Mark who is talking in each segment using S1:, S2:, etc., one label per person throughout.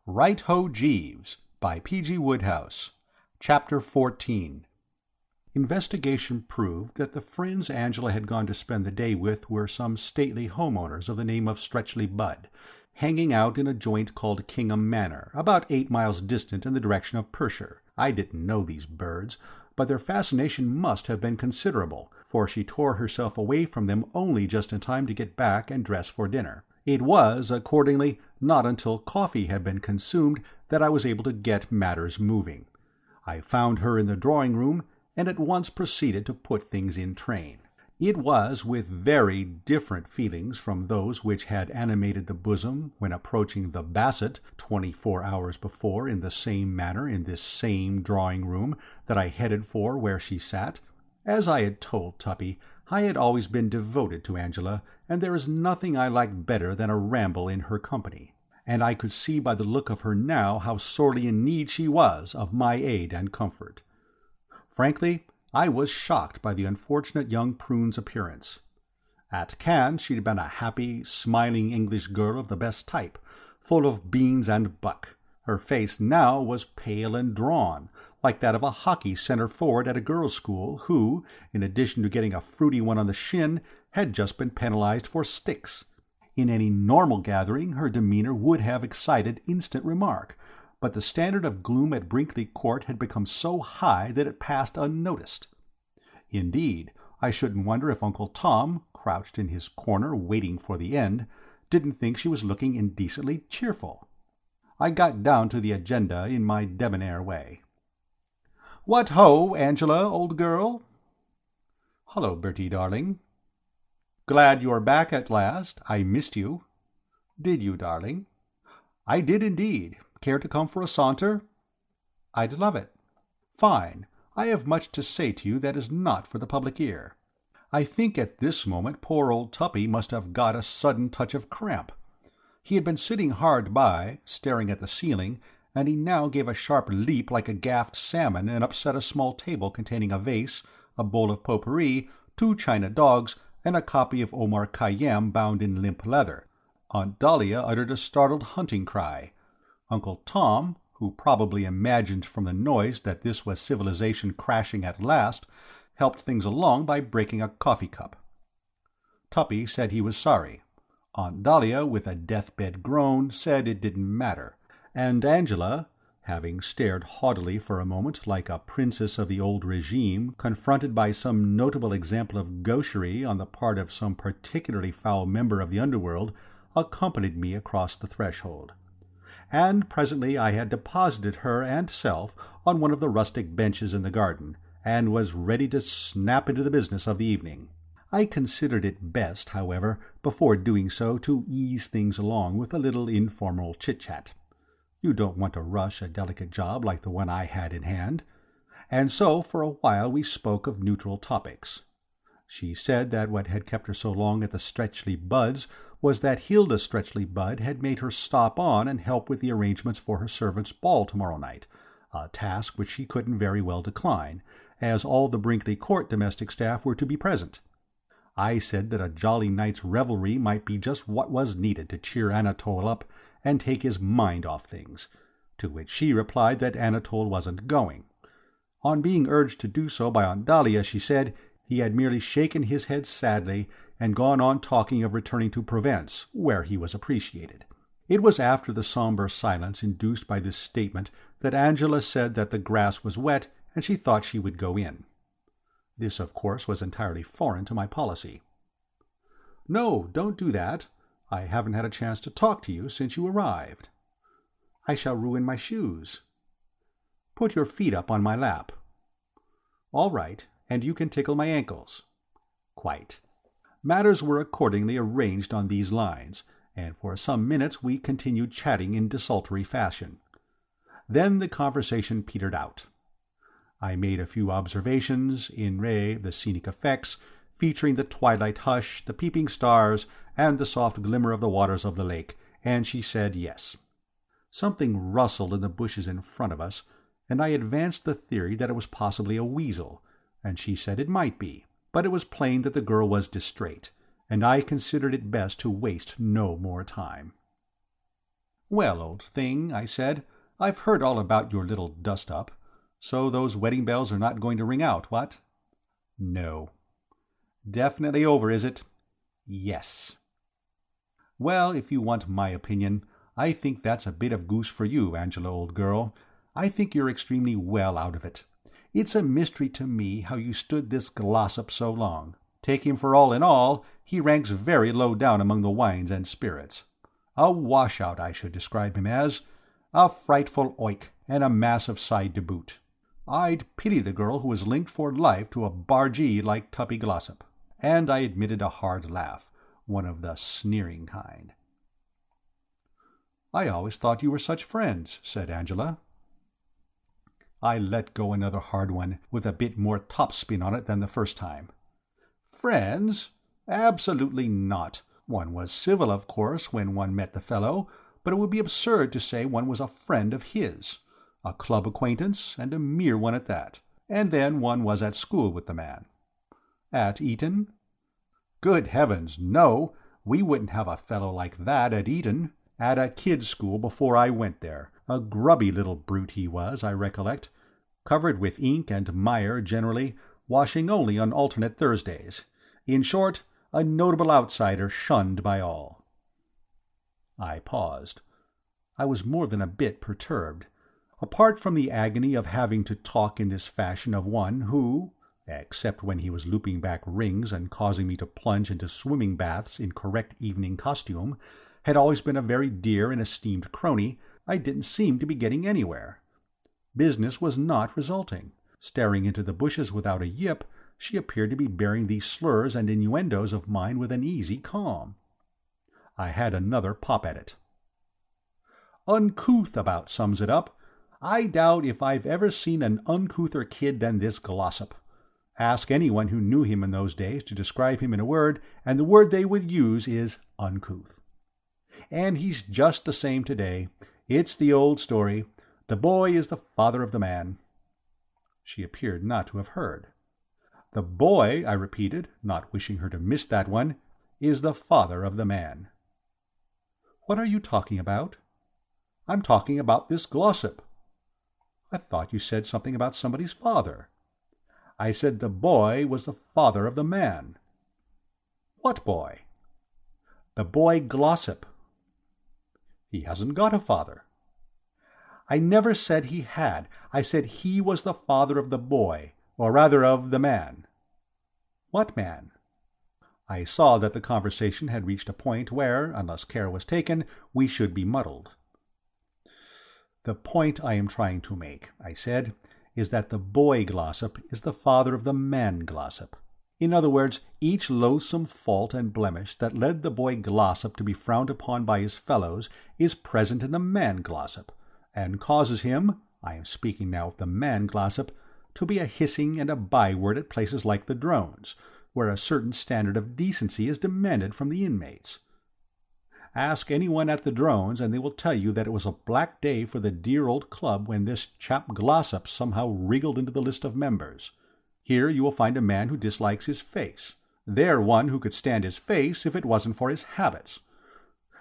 S1: Right-Ho Jeeves by P.G. Wodehouse. Chapter 14. Investigation proved that the friends Angela had gone to spend the day with were some stately homeowners of the name of Stretchley Budd, hanging out in a joint called Kingham Manor, about 8 miles distant in the direction of Pershire. I didn't know these birds, but their fascination must have been considerable, for she tore herself away from them only just in time to get back and dress for dinner. It was, accordingly, not until coffee had been consumed that I was able to get matters moving. I found her in the drawing-room, and at once proceeded to put things in train. It was with very different feelings from those which had animated the bosom when approaching the Bassett 24 hours before in the same manner in this same drawing-room that I headed for where she sat. As I had told Tuppy, I had always been devoted to Angela, and there is nothing I like better than a ramble in her company, and I could see by the look of her now how sorely in need she was of my aid and comfort. Frankly, I was shocked by the unfortunate young prune's appearance. At Cannes she had been a happy, smiling English girl of the best type, full of beans and buck. Her face now was pale and drawn, like that of a hockey centre-forward at a girls' school who, in addition to getting a fruity one on the shin, had just been penalized for sticks. In any normal gathering her demeanour would have excited instant remark, but the standard of gloom at Brinkley Court had become so high that it passed unnoticed. Indeed, I shouldn't wonder if Uncle Tom, crouched in his corner waiting for the end, didn't think she was looking indecently cheerful. I got down to the agenda in my debonair way. "What ho, Angela, old girl?" "Hullo, Bertie, darling." "Glad you're back at last. I missed you." "Did you, darling?" "I did indeed. Care to come for a saunter?" "I'd love it." "Fine. I have much to say to you that is not for the public ear." I think at this moment poor old Tuppy must have got a sudden touch of cramp. He had been sitting hard by, staring at the ceiling, and he now gave a sharp leap like a gaffed salmon and upset a small table containing a vase, a bowl of potpourri, 2 china dogs, and a copy of Omar Khayyam bound in limp leather. Aunt Dahlia uttered a startled hunting cry. Uncle Tom, who probably imagined from the noise that this was civilization crashing at last, helped things along by breaking a coffee-cup. Tuppy said he was sorry. Aunt Dahlia, with a death-bed groan, said it didn't matter, and Angela, having stared haughtily for a moment like a princess of the old regime confronted by some notable example of gaucherie on the part of some particularly foul member of the underworld, accompanied me across the threshold. And presently I had deposited her and self on one of the rustic benches in the garden, and was ready to snap into the business of the evening. I considered it best, however, before doing so, to ease things along with a little informal chit-chat. You don't want to rush a delicate job like the one I had in hand. And so for a while we spoke of neutral topics. She said that what had kept her so long at the Stretchley Budds was that Hilda Stretchley Budd had made her stop on and help with the arrangements for her servants' ball tomorrow night, a task which she couldn't very well decline, as all the Brinkley Court domestic staff were to be present. I said that a jolly night's revelry might be just what was needed to cheer Anatole up and take his mind off things, to which she replied that Anatole wasn't going. On being urged to do so by Aunt Dahlia, she said he had merely shaken his head sadly and gone on talking of returning to Provence, where he was appreciated. It was after the sombre silence induced by this statement that Angela said that the grass was wet and she thought she would go in. This, of course, was entirely foreign to my policy. "No, don't do that. I haven't had a chance to talk to you since you arrived." "I shall ruin my shoes." "Put your feet up on my lap." "All right, and you can tickle my ankles." "Quite." Matters were accordingly arranged on these lines, and for some minutes we continued chatting in desultory fashion. Then the conversation petered out. I made a few observations, in re the scenic effects, featuring the twilight hush, the peeping stars, and the soft glimmer of the waters of the lake, and she said yes. Something rustled in the bushes in front of us, and I advanced the theory that it was possibly a weasel, and she said it might be, but it was plain that the girl was distrait, and I considered it best to waste no more time. "Well, old thing," I said, "I've heard all about your little dust-up. So those wedding bells are not going to ring out, what?" "No." "Definitely over, is it?" "Yes." "Well, if you want my opinion, I think that's a bit of goose for you, Angela, old girl. I think you're extremely well out of it. It's a mystery to me how you stood this glossop so long. Take him for all in all, he ranks very low down among the wines and spirits. A washout, I should describe him as. A frightful oik, and a massive side to boot. I'd pity the girl who was linked for life to a bargee like Tuppy Glossop." And I admitted a hard laugh, one of the sneering kind. "I always thought you were such friends," said Angela. I let go another hard one, with a bit more topspin on it than the first time. "Friends? Absolutely not. One was civil, of course, when one met the fellow, but it would be absurd to say one was a friend of his. A club acquaintance, and a mere one at that. And then one was at school with the man." "At Eton?" "Good heavens, no! We wouldn't have a fellow like that at Eton. At a kid's school before I went there. A grubby little brute he was, I recollect. Covered with ink and mire generally, washing only on alternate Thursdays. In short, a notable outsider shunned by all." I paused. I was more than a bit perturbed. Apart from the agony of having to talk in this fashion of one who, except when he was looping back rings and causing me to plunge into swimming baths in correct evening costume, had always been a very dear and esteemed crony, I didn't seem to be getting anywhere. Business was not resulting. Staring into the bushes without a yip, she appeared to be bearing these slurs and innuendos of mine with an easy calm. I had another pop at it. "Uncouth about sums it up. I doubt if I've ever seen an uncouther kid than this Glossop. Ask anyone who knew him in those days to describe him in a word, and the word they would use is uncouth. And he's just the same today. It's the old story. The boy is the father of the man." She appeared not to have heard. "The boy," I repeated, not wishing her to miss that one, "is the father of the man." "What are you talking about?" "I'm talking about this Glossop." "I thought you said something about somebody's father." "I said the boy was the father of the man." "What boy?" "The boy Glossop." "He hasn't got a father." "I never said he had. I said he was the father of the boy, or rather of the man." "What man?" I saw that the conversation had reached a point where, unless care was taken, we should be muddled. "The point I am trying to make," I said, "is that the boy Glossop is the father of the man Glossop. In other words, each loathsome fault and blemish that led the boy Glossop to be frowned upon by his fellows is present in the man Glossop, and causes him, I am speaking now of the man Glossop, to be a hissing and a byword at places like the Drones, where a certain standard of decency is demanded from the inmates. Ask anyone at the Drones, and they will tell you that it was a black day for the dear old club when this chap Glossop somehow wriggled into the list of members. Here you will find a man who dislikes his face. There one who could stand his face if it wasn't for his habits.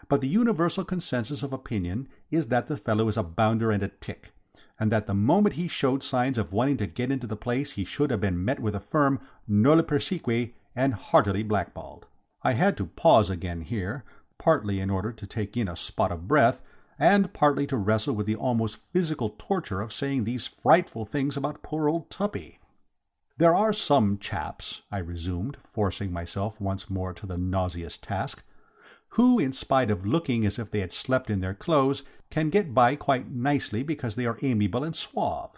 S1: But the universal consensus of opinion is that the fellow is a bounder and a tick, and that the moment he showed signs of wanting to get into the place he should have been met with a firm nolle persequi and heartily blackballed. I had to pause again here, partly in order to take in a spot of breath, and partly to wrestle with the almost physical torture of saying these frightful things about poor old Tuppy. "There are some chaps," I resumed, forcing myself once more to the nauseous task, "who, in spite of looking as if they had slept in their clothes, can get by quite nicely because they are amiable and suave.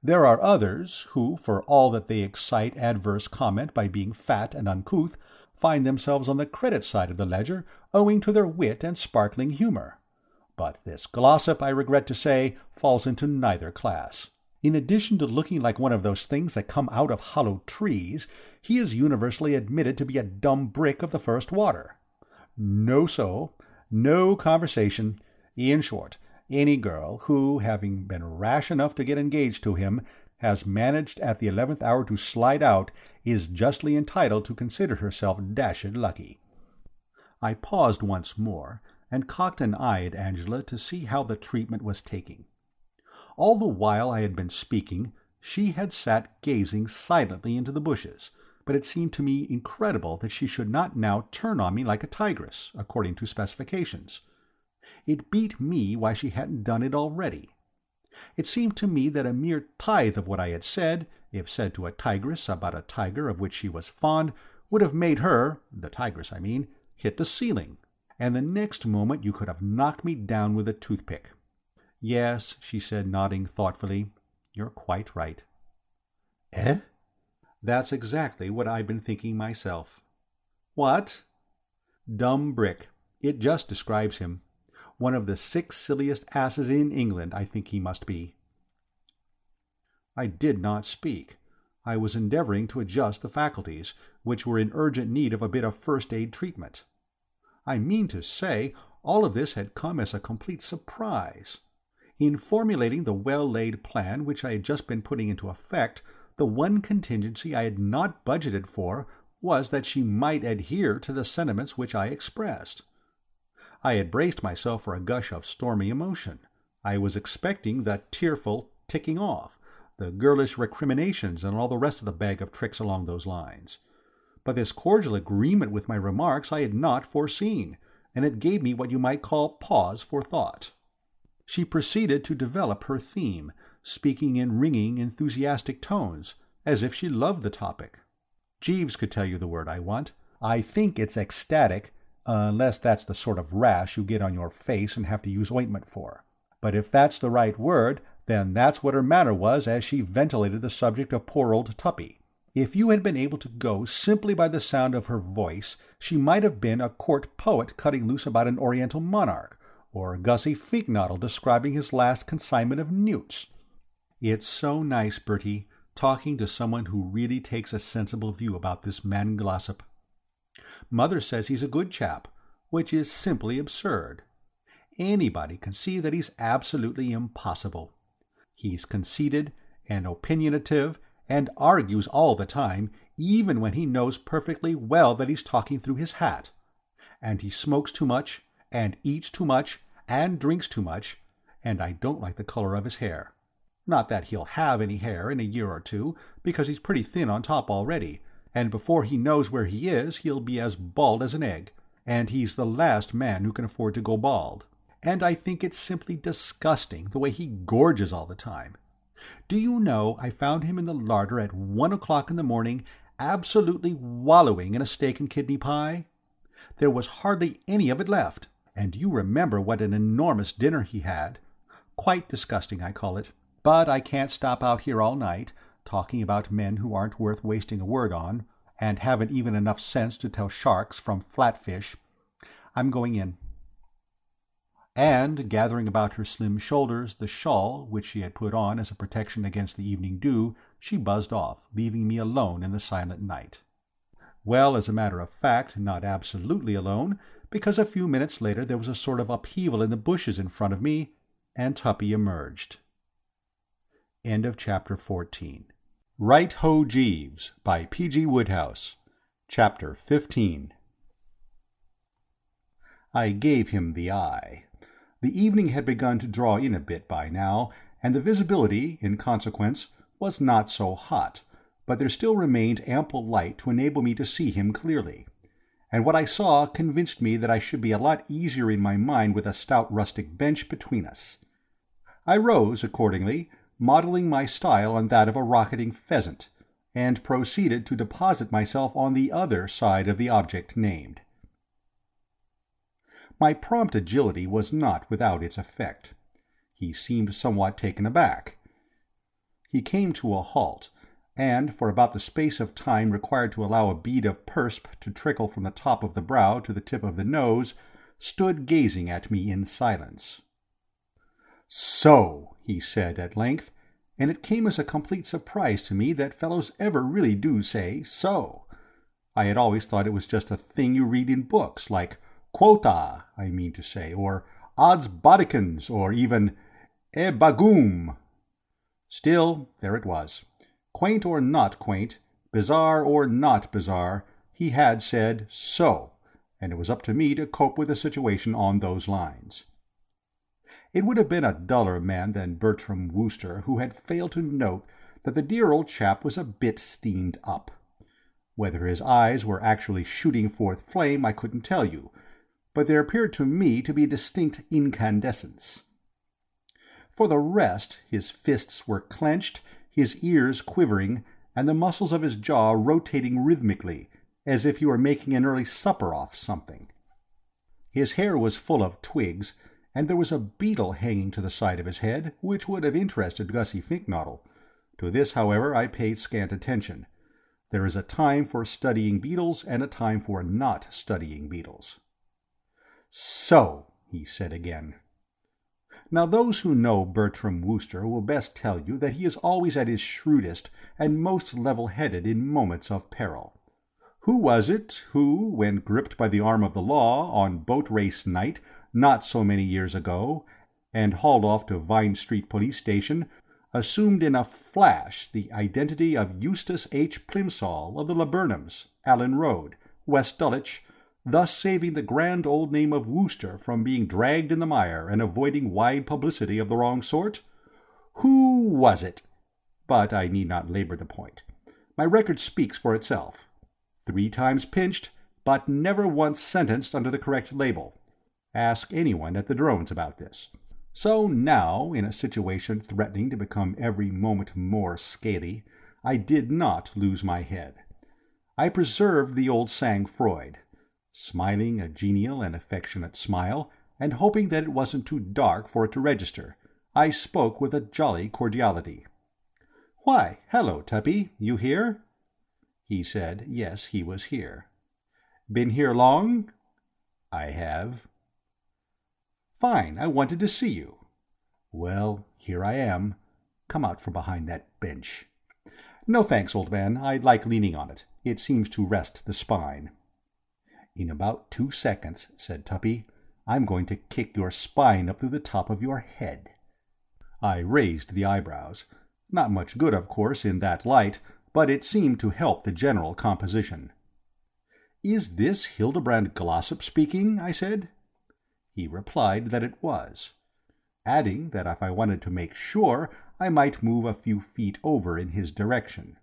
S1: There are others who, for all that they excite adverse comment by being fat and uncouth, find themselves on the credit side of the ledger owing to their wit and sparkling humour. But this Glossop, I regret to say, falls into neither class. In addition to looking like one of those things that come out of hollow trees, he is universally admitted to be a dumb brick of the first water. No soul, no conversation. In short, any girl who, having been rash enough to get engaged to him, has managed at the 11th hour to slide out, is justly entitled to consider herself dashed lucky." I paused once more, and cocked an eye at Angela to see how the treatment was taking. All the while I had been speaking, she had sat gazing silently into the bushes, but it seemed to me incredible that she should not now turn on me like a tigress, according to specifications. It beat me why she hadn't done it already. It seemed to me that a mere tithe of what I had said, if said to a tigress about a tiger of which she was fond, would have made her, the tigress I mean, hit the ceiling, and the next moment you could have knocked me down with a toothpick. "Yes," she said, nodding thoughtfully, "you're quite right." "Eh?" "That's exactly what I've been thinking myself." "What?" "Dumb brick. It just describes him. One of the 6 silliest asses in England, I think he must be." I did not speak. I was endeavoring to adjust the faculties, which were in urgent need of a bit of first-aid treatment. I mean to say, all of this had come as a complete surprise. In formulating the well-laid plan which I had just been putting into effect, the one contingency I had not budgeted for was that she might adhere to the sentiments which I expressed. I had braced myself for a gush of stormy emotion. I was expecting the tearful ticking off, the girlish recriminations, and all the rest of the bag of tricks along those lines. But this cordial agreement with my remarks I had not foreseen, and it gave me what you might call pause for thought. She proceeded to develop her theme, speaking in ringing, enthusiastic tones, as if she loved the topic. Jeeves could tell you the word I want. I think it's ecstatic, unless that's the sort of rash you get on your face and have to use ointment for. But if that's the right word, then that's what her manner was as she ventilated the subject of poor old Tuppy. If you had been able to go simply by the sound of her voice, she might have been a court poet cutting loose about an oriental monarch, or Gussie Finknottle describing his last consignment of newts. It's so nice, Bertie, talking to someone who really takes a sensible view about this man Glossop. Mother says he's a good chap, which is simply absurd. Anybody can see that he's absolutely impossible. He's conceited and opinionative and argues all the time, even when he knows perfectly well that he's talking through his hat. And he smokes too much, and eats too much, and drinks too much, and I don't like the color of his hair. Not that he'll have any hair in a year or two, because he's pretty thin on top already, and before he knows where he is, he'll be as bald as an egg, and he's the last man who can afford to go bald. And I think it's simply disgusting the way he gorges all the time. Do you know I found him in the larder at 1 o'clock in the morning, absolutely wallowing in a steak and kidney pie? There was hardly any of it left, and you remember what an enormous dinner he had. Quite disgusting, I call it. But I can't stop out here all night, talking about men who aren't worth wasting a word on, and haven't even enough sense to tell sharks from flatfish. I'm going in." And, gathering about her slim shoulders the shawl which she had put on as a protection against the evening dew, she buzzed off, leaving me alone in the silent night. Well, as a matter of fact, not absolutely alone, because a few minutes later there was a sort of upheaval in the bushes in front of me, and Tuppy emerged. End of Chapter 14. Right Ho Jeeves by P.G. Wodehouse. Chapter 15. I gave him the eye. The evening had begun to draw in a bit by now, and the visibility, in consequence, was not so hot, but there still remained ample light to enable me to see him clearly. And what I saw convinced me that I should be a lot easier in my mind with a stout rustic bench between us. I rose, accordingly, modelling my style on that of a rocketing pheasant, and proceeded to deposit myself on the other side of the object named. My prompt agility was not without its effect. He seemed somewhat taken aback. He came to a halt, and, for about the space of time required to allow a bead of perspire to trickle from the top of the brow to the tip of the nose, stood gazing at me in silence. "So," he said at length, and it came as a complete surprise to me that fellows ever really do say "so." I had always thought it was just a thing you read in books, like quota, I mean to say, or odds bodikins, or even bagoom. Still, there it was. Quaint or not quaint, bizarre or not bizarre, he had said "so," and it was up to me to cope with the situation on those lines. It would have been a duller man than Bertram Wooster who had failed to note that the dear old chap was a bit steamed up. Whether his eyes were actually shooting forth flame I couldn't tell you, but there appeared to me to be a distinct incandescence. For the rest, his fists were clenched, his ears quivering, and the muscles of his jaw rotating rhythmically, as if he were making an early supper off something. His hair was full of twigs, and there was a beetle hanging to the side of his head, which would have interested Gussie Finknottle. To this, however, I paid scant attention. There is a time for studying beetles and a time for not studying beetles. "So," he said again. Now those who know Bertram Wooster will best tell you that he is always at his shrewdest and most level-headed in moments of peril. Who was it who, when gripped by the arm of the law on boat-race night not so many years ago, and hauled off to Vine Street Police Station, assumed in a flash the identity of Eustace H. Plimsoll of the Laburnums, Allen Road, West Dulwich, thus saving the grand old name of Wooster from being dragged in the mire and avoiding wide publicity of the wrong sort? Who was it? But I need not labor the point. My record speaks for itself. 3 times pinched, but never once sentenced under the correct label. Ask anyone at the Drones about this. So now, in a situation threatening to become every moment more scaly, I did not lose my head. I preserved the old sang-froid, smiling a genial and affectionate smile, and hoping that it wasn't too dark for it to register, I spoke with a jolly cordiality. "Why, hello, Tuppy, you here?" He said yes, he was here. "Been here long?" "I have." "Fine, I wanted to see you." "Well, here I am. Come out from behind that bench." "No thanks, old man, I like leaning on it. It seems to rest the spine." "In about 2 seconds," said Tuppy, "I'm going to kick your spine up through the top of your head." I raised the eyebrows. Not much good, of course, in that light, but it seemed to help the general composition. "Is this Hildebrand Glossop speaking?" I said. He replied that it was, adding that if I wanted to make sure, I might move a few feet over in his direction.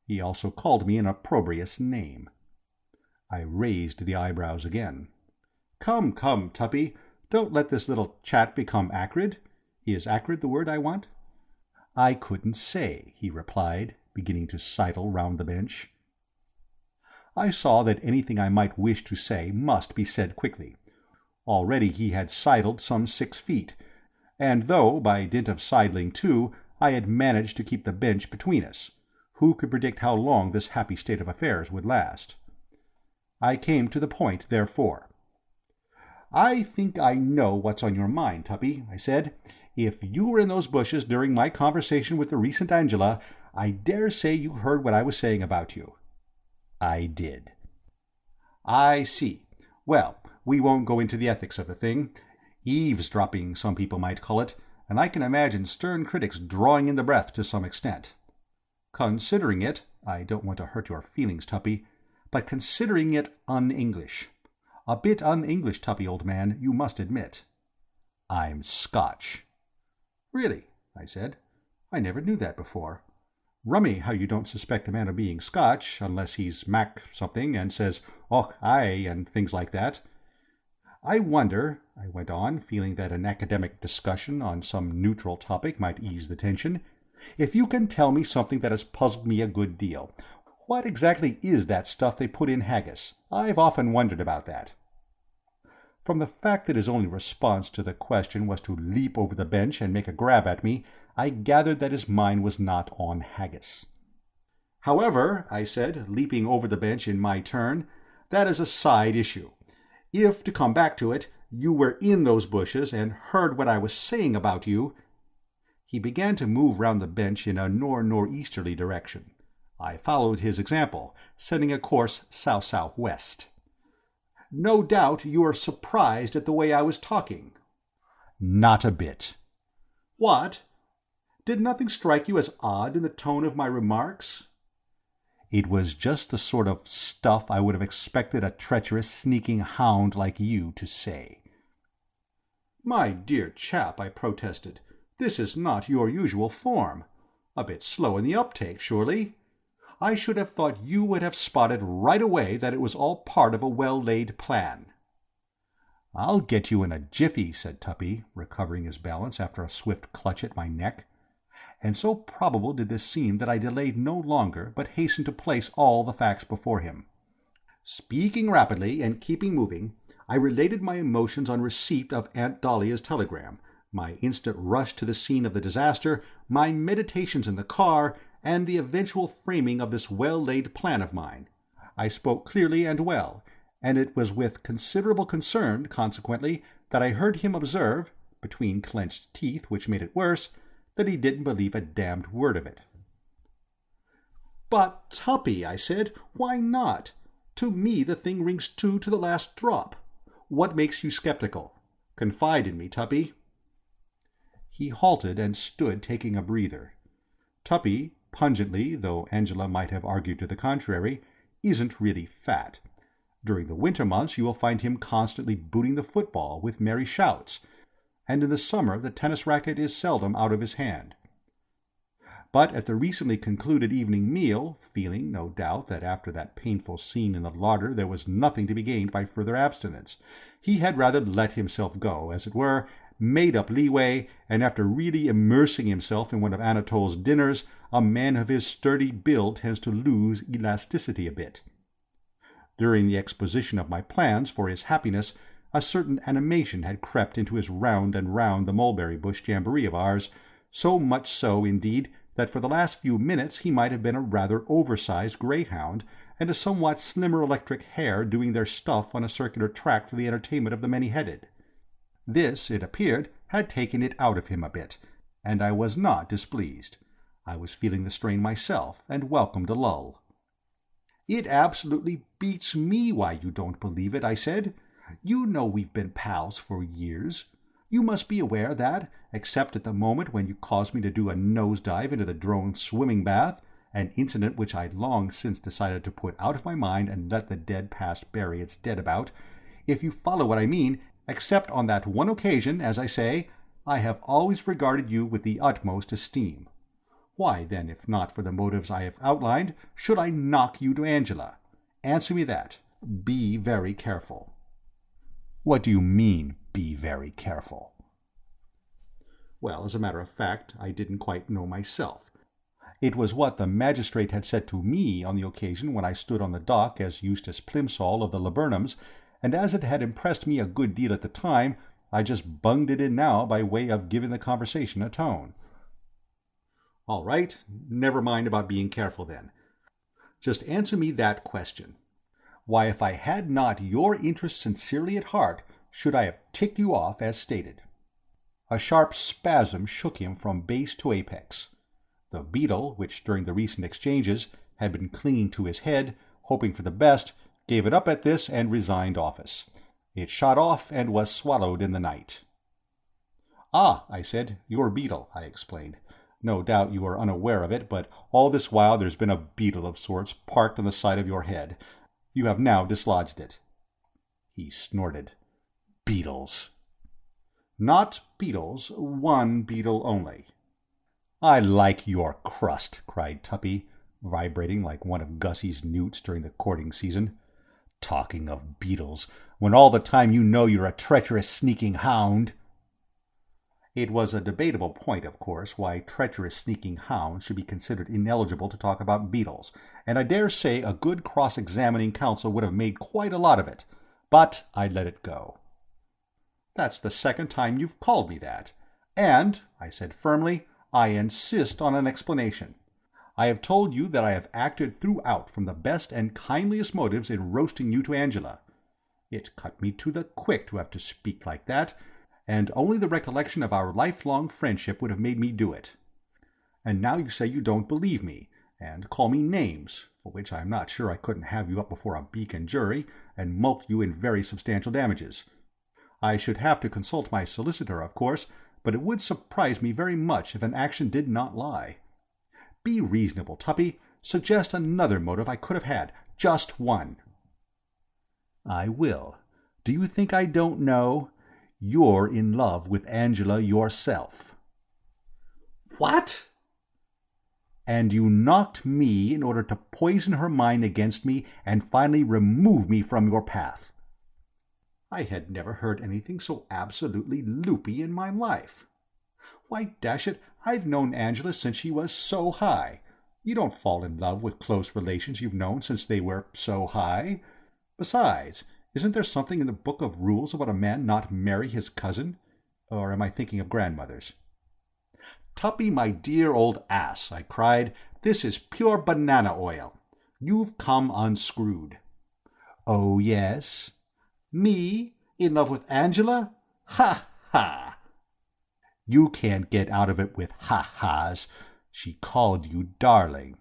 S1: He also called me an opprobrious name. I raised the eyebrows again. "Come, come, Tuppy, don't let this little chat become acrid. Is acrid the word I want?" "I couldn't say," he replied, beginning to sidle round the bench. I saw that anything I might wish to say must be said quickly. Already he had sidled some 6 feet, and though, by dint of sidling too, I had managed to keep the bench between us, who could predict how long this happy state of affairs would last? I came to the point, therefore. "I think I know what's on your mind, Tuppy," I said. "If you were in those bushes during my conversation with the recent Angela, I dare say you heard what I was saying about you." "I did." "I see. Well, we won't go into the ethics of the thing. Eavesdropping, some people might call it, and I can imagine stern critics drawing in the breath to some extent. Considering it, I don't want to hurt your feelings, Tuppy, but considering it un-English. A bit un-English, Tuppy, old man, you must admit." "I'm Scotch." "Really?" I said. "I never knew that before. Rummy how you don't suspect a man of being Scotch, unless he's Mac something and says, 'Och, aye,' and things like that. I wonder," I went on, feeling that an academic discussion on some neutral topic might ease the tension, "if you can tell me something that has puzzled me a good deal. What exactly is that stuff they put in haggis? I've often wondered about that." From the fact that his only response to the question was to leap over the bench and make a grab at me, I gathered that his mind was not on haggis. "However," I said, leaping over the bench in my turn, "that is a side issue. If, to come back to it, you were in those bushes and heard what I was saying about you—" He began to move round the bench in a northeasterly direction. I followed his example, setting a course south-southwest. "No doubt you are surprised at the way I was talking." "Not a bit." "What? Did nothing strike you as odd in the tone of my remarks?" It was just the sort of stuff I would have expected a treacherous, sneaking hound like you to say. "My dear chap," I protested, "this is not your usual form. A bit slow in the uptake, surely? I should have thought you would have spotted right away that it was all part of a well-laid plan." "I'll get you in a jiffy," said Tuppy, recovering his balance after a swift clutch at my neck. And so probable did this seem that I delayed no longer, but hastened to place all the facts before him. Speaking rapidly and keeping moving, I related my emotions on receipt of Aunt Dahlia's telegram, my instant rush to the scene of the disaster, my meditations in the car, and the eventual framing of this well-laid plan of mine. I spoke clearly and well, and it was with considerable concern, consequently, that I heard him observe, between clenched teeth which made it worse, that he didn't believe a damned word of it. "But, Tuppy," I said, "why not? To me the thing rings true to the last drop. What makes you skeptical? Confide in me, Tuppy." He halted and stood taking a breather. Tuppy, pungently, though Angela might have argued to the contrary, isn't really fat. During the winter months you will find him constantly booting the football with merry shouts, and in the summer the tennis racket is seldom out of his hand. But at the recently concluded evening meal, feeling, no doubt, that after that painful scene in the larder there was nothing to be gained by further abstinence, he had rather let himself go, as it were, made up leeway, and after really immersing himself in one of Anatole's dinners, a man of his sturdy build tends to lose elasticity a bit. During the exposition of my plans for his happiness, a certain animation had crept into his round and round the mulberry bush jamboree of ours, so much so, indeed, that for the last few minutes he might have been a rather oversized greyhound, and a somewhat slimmer electric hare doing their stuff on a circular track for the entertainment of the many-headed. This, it appeared, had taken it out of him a bit, and I was not displeased. I was feeling the strain myself, and welcomed a lull. "It absolutely beats me why you don't believe it," I said. "You know we've been pals for years. You must be aware that, except at the moment when you caused me to do a nose-dive into the drone's swimming bath, an incident which I'd long since decided to put out of my mind and let the dead past bury its dead about, if you follow what I mean, except on that one occasion, as I say, I have always regarded you with the utmost esteem. Why, then, if not for the motives I have outlined, should I knock you to Angela? Answer me that. Be very careful." "What do you mean, be very careful?" Well, as a matter of fact, I didn't quite know myself. It was what the magistrate had said to me on the occasion when I stood on the dock as Eustace Plimsoll of the Laburnums, and as it had impressed me a good deal at the time, I just bunged it in now by way of giving the conversation a tone. "All right, never mind about being careful then. Just answer me that question. Why, if I had not your interest sincerely at heart, should I have ticked you off as stated?" A sharp spasm shook him from base to apex. The beetle, which during the recent exchanges had been clinging to his head, hoping for the best, gave it up at this and resigned office. It shot off and was swallowed in the night. "Ah," I said, "your beetle," I explained. "No doubt you are unaware of it, but all this while there's been a beetle of sorts parked on the side of your head. You have now dislodged it." He snorted. "Beetles." "Not beetles, one beetle only." "I like your crust," cried Tuppy, vibrating like one of Gussie's newts during the courting season. "Talking of beetles, when all the time you know you're a treacherous, sneaking hound." It was a debatable point, of course, why treacherous, sneaking hounds should be considered ineligible to talk about beetles, and I dare say a good cross-examining counsel would have made quite a lot of it, but I let it go. "That's the second time you've called me that. And," I said firmly, "I insist on an explanation. I have told you that I have acted throughout from the best and kindliest motives in roasting you to Angela. It cut me to the quick to have to speak like that, and only the recollection of our lifelong friendship would have made me do it. And now you say you don't believe me, and call me names, for which I am not sure I couldn't have you up before a beacon jury, and mulct you in very substantial damages. I should have to consult my solicitor, of course, but it would surprise me very much if an action did not lie. Be reasonable, Tuppy. Suggest another motive I could have had. Just one." "I will. Do you think I don't know? You're in love with Angela yourself."
S2: "What?"
S1: "And you knocked me in order to poison her mind against me and finally remove me from your path." I had never heard anything so absolutely loopy in my life. Why, dash it, I've known Angela since she was so high. You don't fall in love with close relations you've known since they were so high. Besides, isn't there something in the book of rules about a man not marry his cousin? Or am I thinking of grandmothers? "Tuppy, my dear old ass," I cried, "this is pure banana oil. You've come unscrewed." "Oh, yes? Me? In love with Angela? Ha, ha!" "You can't get out of it with ha-has. She called you darling."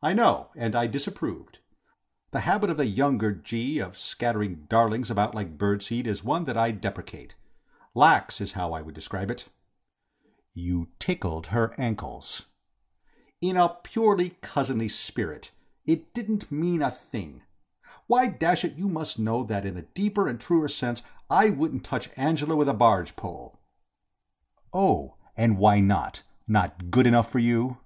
S1: I know, and I disapproved. The habit of the younger G of scattering darlings about like birdseed is one that I deprecate. Lax is how I would describe it. "You tickled her ankles." "In a purely cousinly spirit. It didn't mean a thing. Why, dash it, you must know that in the deeper and truer sense I wouldn't touch Angela with a barge pole." "Oh, and why not? Not good enough for you?"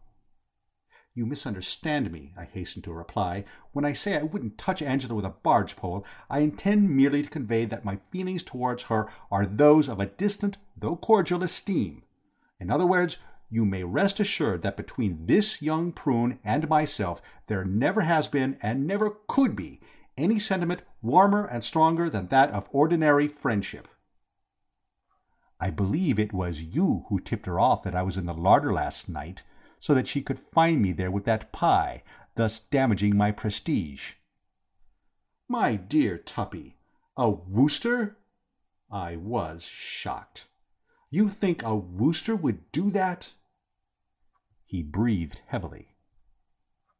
S1: "You misunderstand me," I hastened to reply. "When I say I wouldn't touch Angela with a barge pole, I intend merely to convey that my feelings towards her are those of a distant, though cordial, esteem. In other words, you may rest assured that between this young prune and myself there never has been, and never could be, any sentiment warmer and stronger than that of ordinary friendship." "I believe it was you who tipped her off that I was in the larder last night, so that she could find me there with that pie, thus damaging my prestige." "My dear Tuppy, a Wooster?" I was shocked. "You think a Wooster would do that?" He breathed heavily.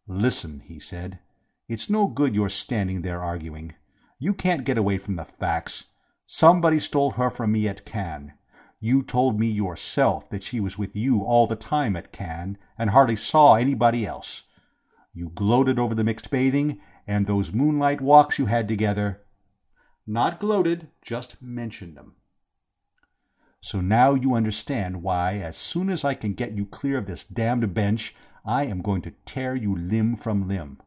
S1: "Listen," he said, "it's no good your standing there arguing. You can't get away from the facts. Somebody stole her from me at Cannes. You told me yourself that she was with you all the time at Cannes, and hardly saw anybody else. You gloated over the mixed bathing, and those moonlight walks you had together." "Not gloated, just mentioned them." "So now you understand why, as soon as I can get you clear of this damned bench, I am going to tear you limb from limb.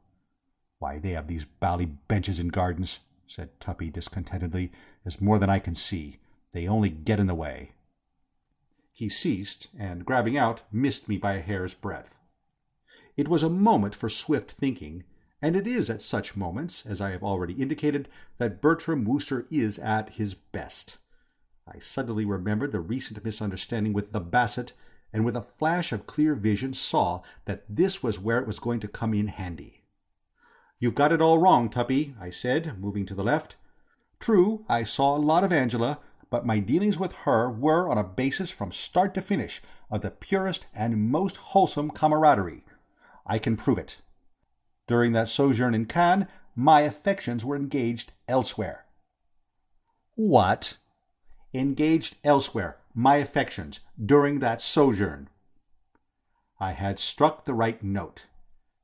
S1: Why, they have these bally benches in gardens," said Tuppy discontentedly. "There's more than I can see. They only get in the way." He ceased, and, grabbing out, missed me by a hair's breadth. It was a moment for swift thinking, and it is at such moments, as I have already indicated, that Bertram Wooster is at his best. I suddenly remembered the recent misunderstanding with the Basset, and with a flash of clear vision saw that this was where it was going to come in handy. "You've got it all wrong, Tuppy," I said, moving to the left. "True, I saw a lot of Angela, but my dealings with her were on a basis from start to finish of the purest and most wholesome camaraderie. I can prove it. During that sojourn in Cannes, my affections were engaged elsewhere." "What?" "Engaged elsewhere, my affections, during that sojourn." I had struck the right note.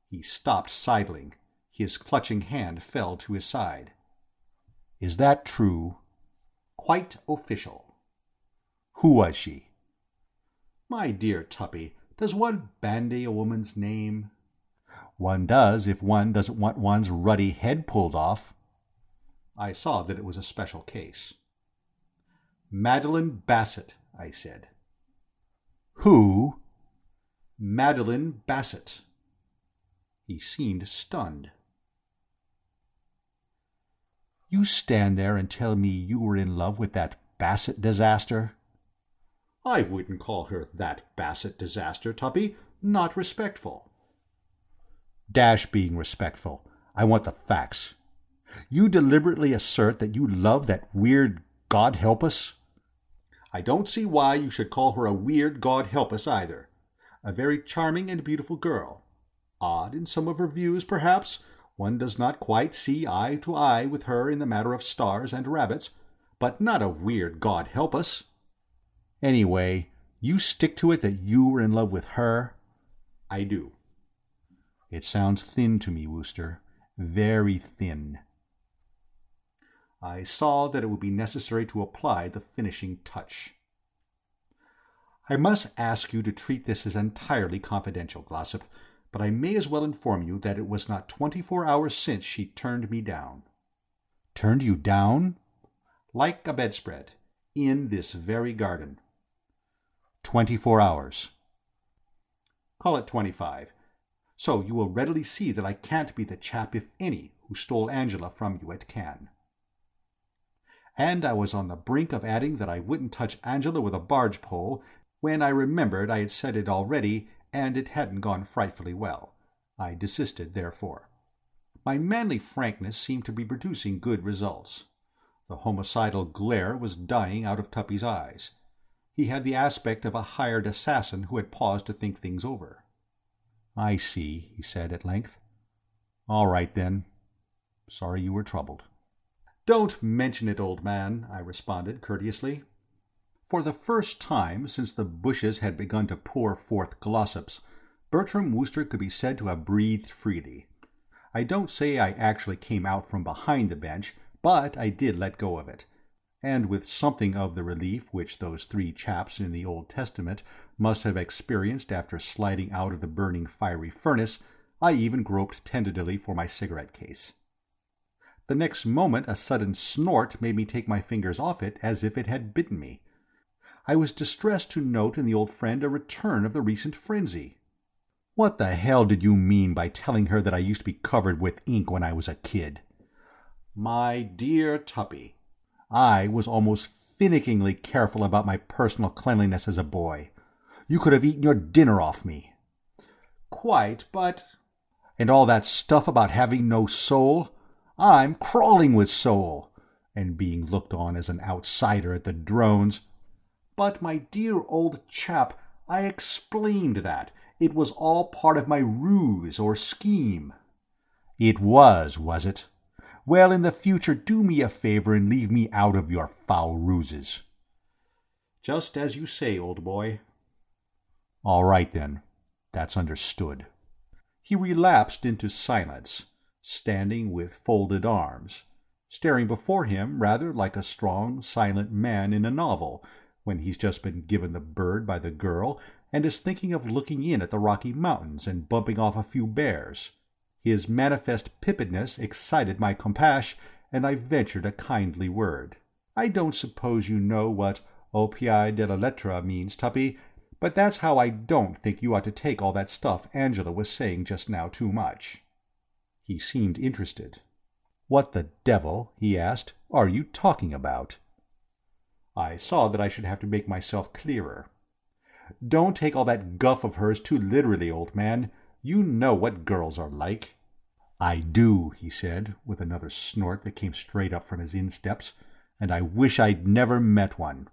S1: He stopped sidling. His clutching hand fell to his side. "Is that true?" "Quite official." "Who was she?" "My dear Tuppy, does one bandy a woman's name?" "One does if one doesn't want one's ruddy head pulled off." I saw that it was a special case. "Madeline Bassett," I said. "Who?" "Madeline Bassett." He seemed stunned. "You stand there and tell me you were in love with that Bassett disaster?" "I wouldn't call her that Bassett disaster, Tuppy. Not respectful." "Dash being respectful. I want the facts. You deliberately assert that you love that weird God help us?" "I don't see why you should call her a weird God help us either. A very charming and beautiful girl. Odd in some of her views, perhaps. One does not quite see eye to eye with her in the matter of stars and rabbits, but not a weird God help us." "Anyway, you stick to it that you were in love with her?" "I do." It sounds thin to me, Wooster. Very thin. I saw that it would be necessary to apply the finishing touch. I must ask you to treat this as entirely confidential, Glossop, but I may as well inform you that it was not 24 hours since she turned me down. Turned you down? Like a bedspread, in this very garden. 24 hours. Call it 25. So you will readily see that I can't be the chap, if any, who stole Angela from you at Cannes. And I was on the brink of adding that I wouldn't touch Angela with a barge pole, when I remembered I had said it already, and it hadn't gone frightfully well. I desisted, therefore. My manly frankness seemed to be producing good results. The homicidal glare was dying out of Tuppy's eyes. He had the aspect of a hired assassin who had paused to think things over. "I see," he said at length. "All right, then. Sorry you were troubled." "Don't mention it, old man," I responded courteously. For the first time since the bushes had begun to pour forth glossops, Bertram Wooster could be said to have breathed freely. I don't say I actually came out from behind the bench, but I did let go of it, and with something of the relief which those 3 chaps in the Old Testament must have experienced after sliding out of the burning fiery furnace, I even groped tentatively for my cigarette case. The next moment a sudden snort made me take my fingers off it as if it had bitten me. I was distressed to note in the old friend a return of the recent frenzy. "What the hell did you mean by telling her that I used to be covered with ink when I was a kid?" "My dear Tuppy, I was almost finickingly careful about my personal cleanliness as a boy. You could have eaten your dinner off me." "Quite, but—" "And all that stuff about having no soul? I'm crawling with soul, and being looked on as an outsider at the drones." "But, my dear old chap, I explained that. It was all part of my ruse or scheme." "It was it? Well, in the future do me a favor and leave me out of your foul ruses." "Just as you say, old boy." "All right, then. That's understood." He relapsed into silence, standing with folded arms, staring before him rather like a strong, silent man in a novel, when he's just been given the bird by the girl and is thinking of looking in at the Rocky Mountains and bumping off a few bears. His manifest pippedness excited my compassion, and I ventured a kindly word. "I don't suppose you know what au pied de la lettre means, Tuppy, but that's how I don't think you ought to take all that stuff Angela was saying just now too much." He seemed interested. "What the devil," he asked, "are you talking about?" I saw that I should have to make myself clearer. "Don't take all that guff of hers too literally, old man. You know what girls are like." "I do," he said, with another snort that came straight up from his insteps, "and I wish I'd never met one.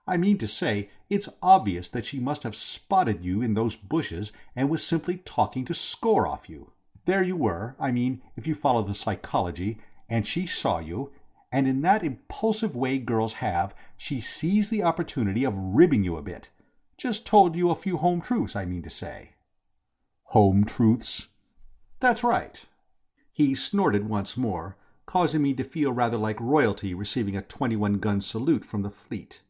S1: I mean to say, it's obvious that she must have spotted you in those bushes and was simply talking to score off you. There you were, I mean, if you follow the psychology, and she saw you, and in that impulsive way girls have, she seized the opportunity of ribbing you a bit. Just told you a few home truths, I mean to say." "Home truths?" "That's right." He snorted once more, causing me to feel rather like royalty receiving a 21-gun salute from the fleet.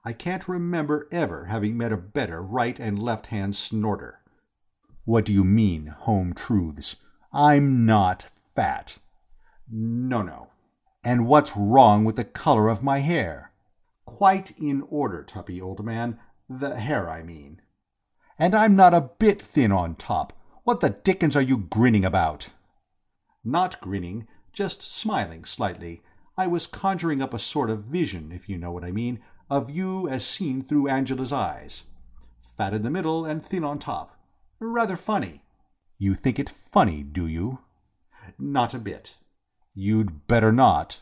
S1: I can't remember ever having met a better right and left-hand snorter. "What do you mean, home truths? I'm not fat." No. "And what's wrong with the color of my hair?" "Quite in order, Tuppy, old man. The hair, I mean." "And I'm not a bit thin on top. What the dickens are you grinning about?" "Not grinning, just smiling slightly. I was conjuring up a sort of vision, if you know what I mean, of you as seen through Angela's eyes. Fat in the middle and thin on top. Rather funny." "You think it funny, do you?" "Not a bit." "You'd better not."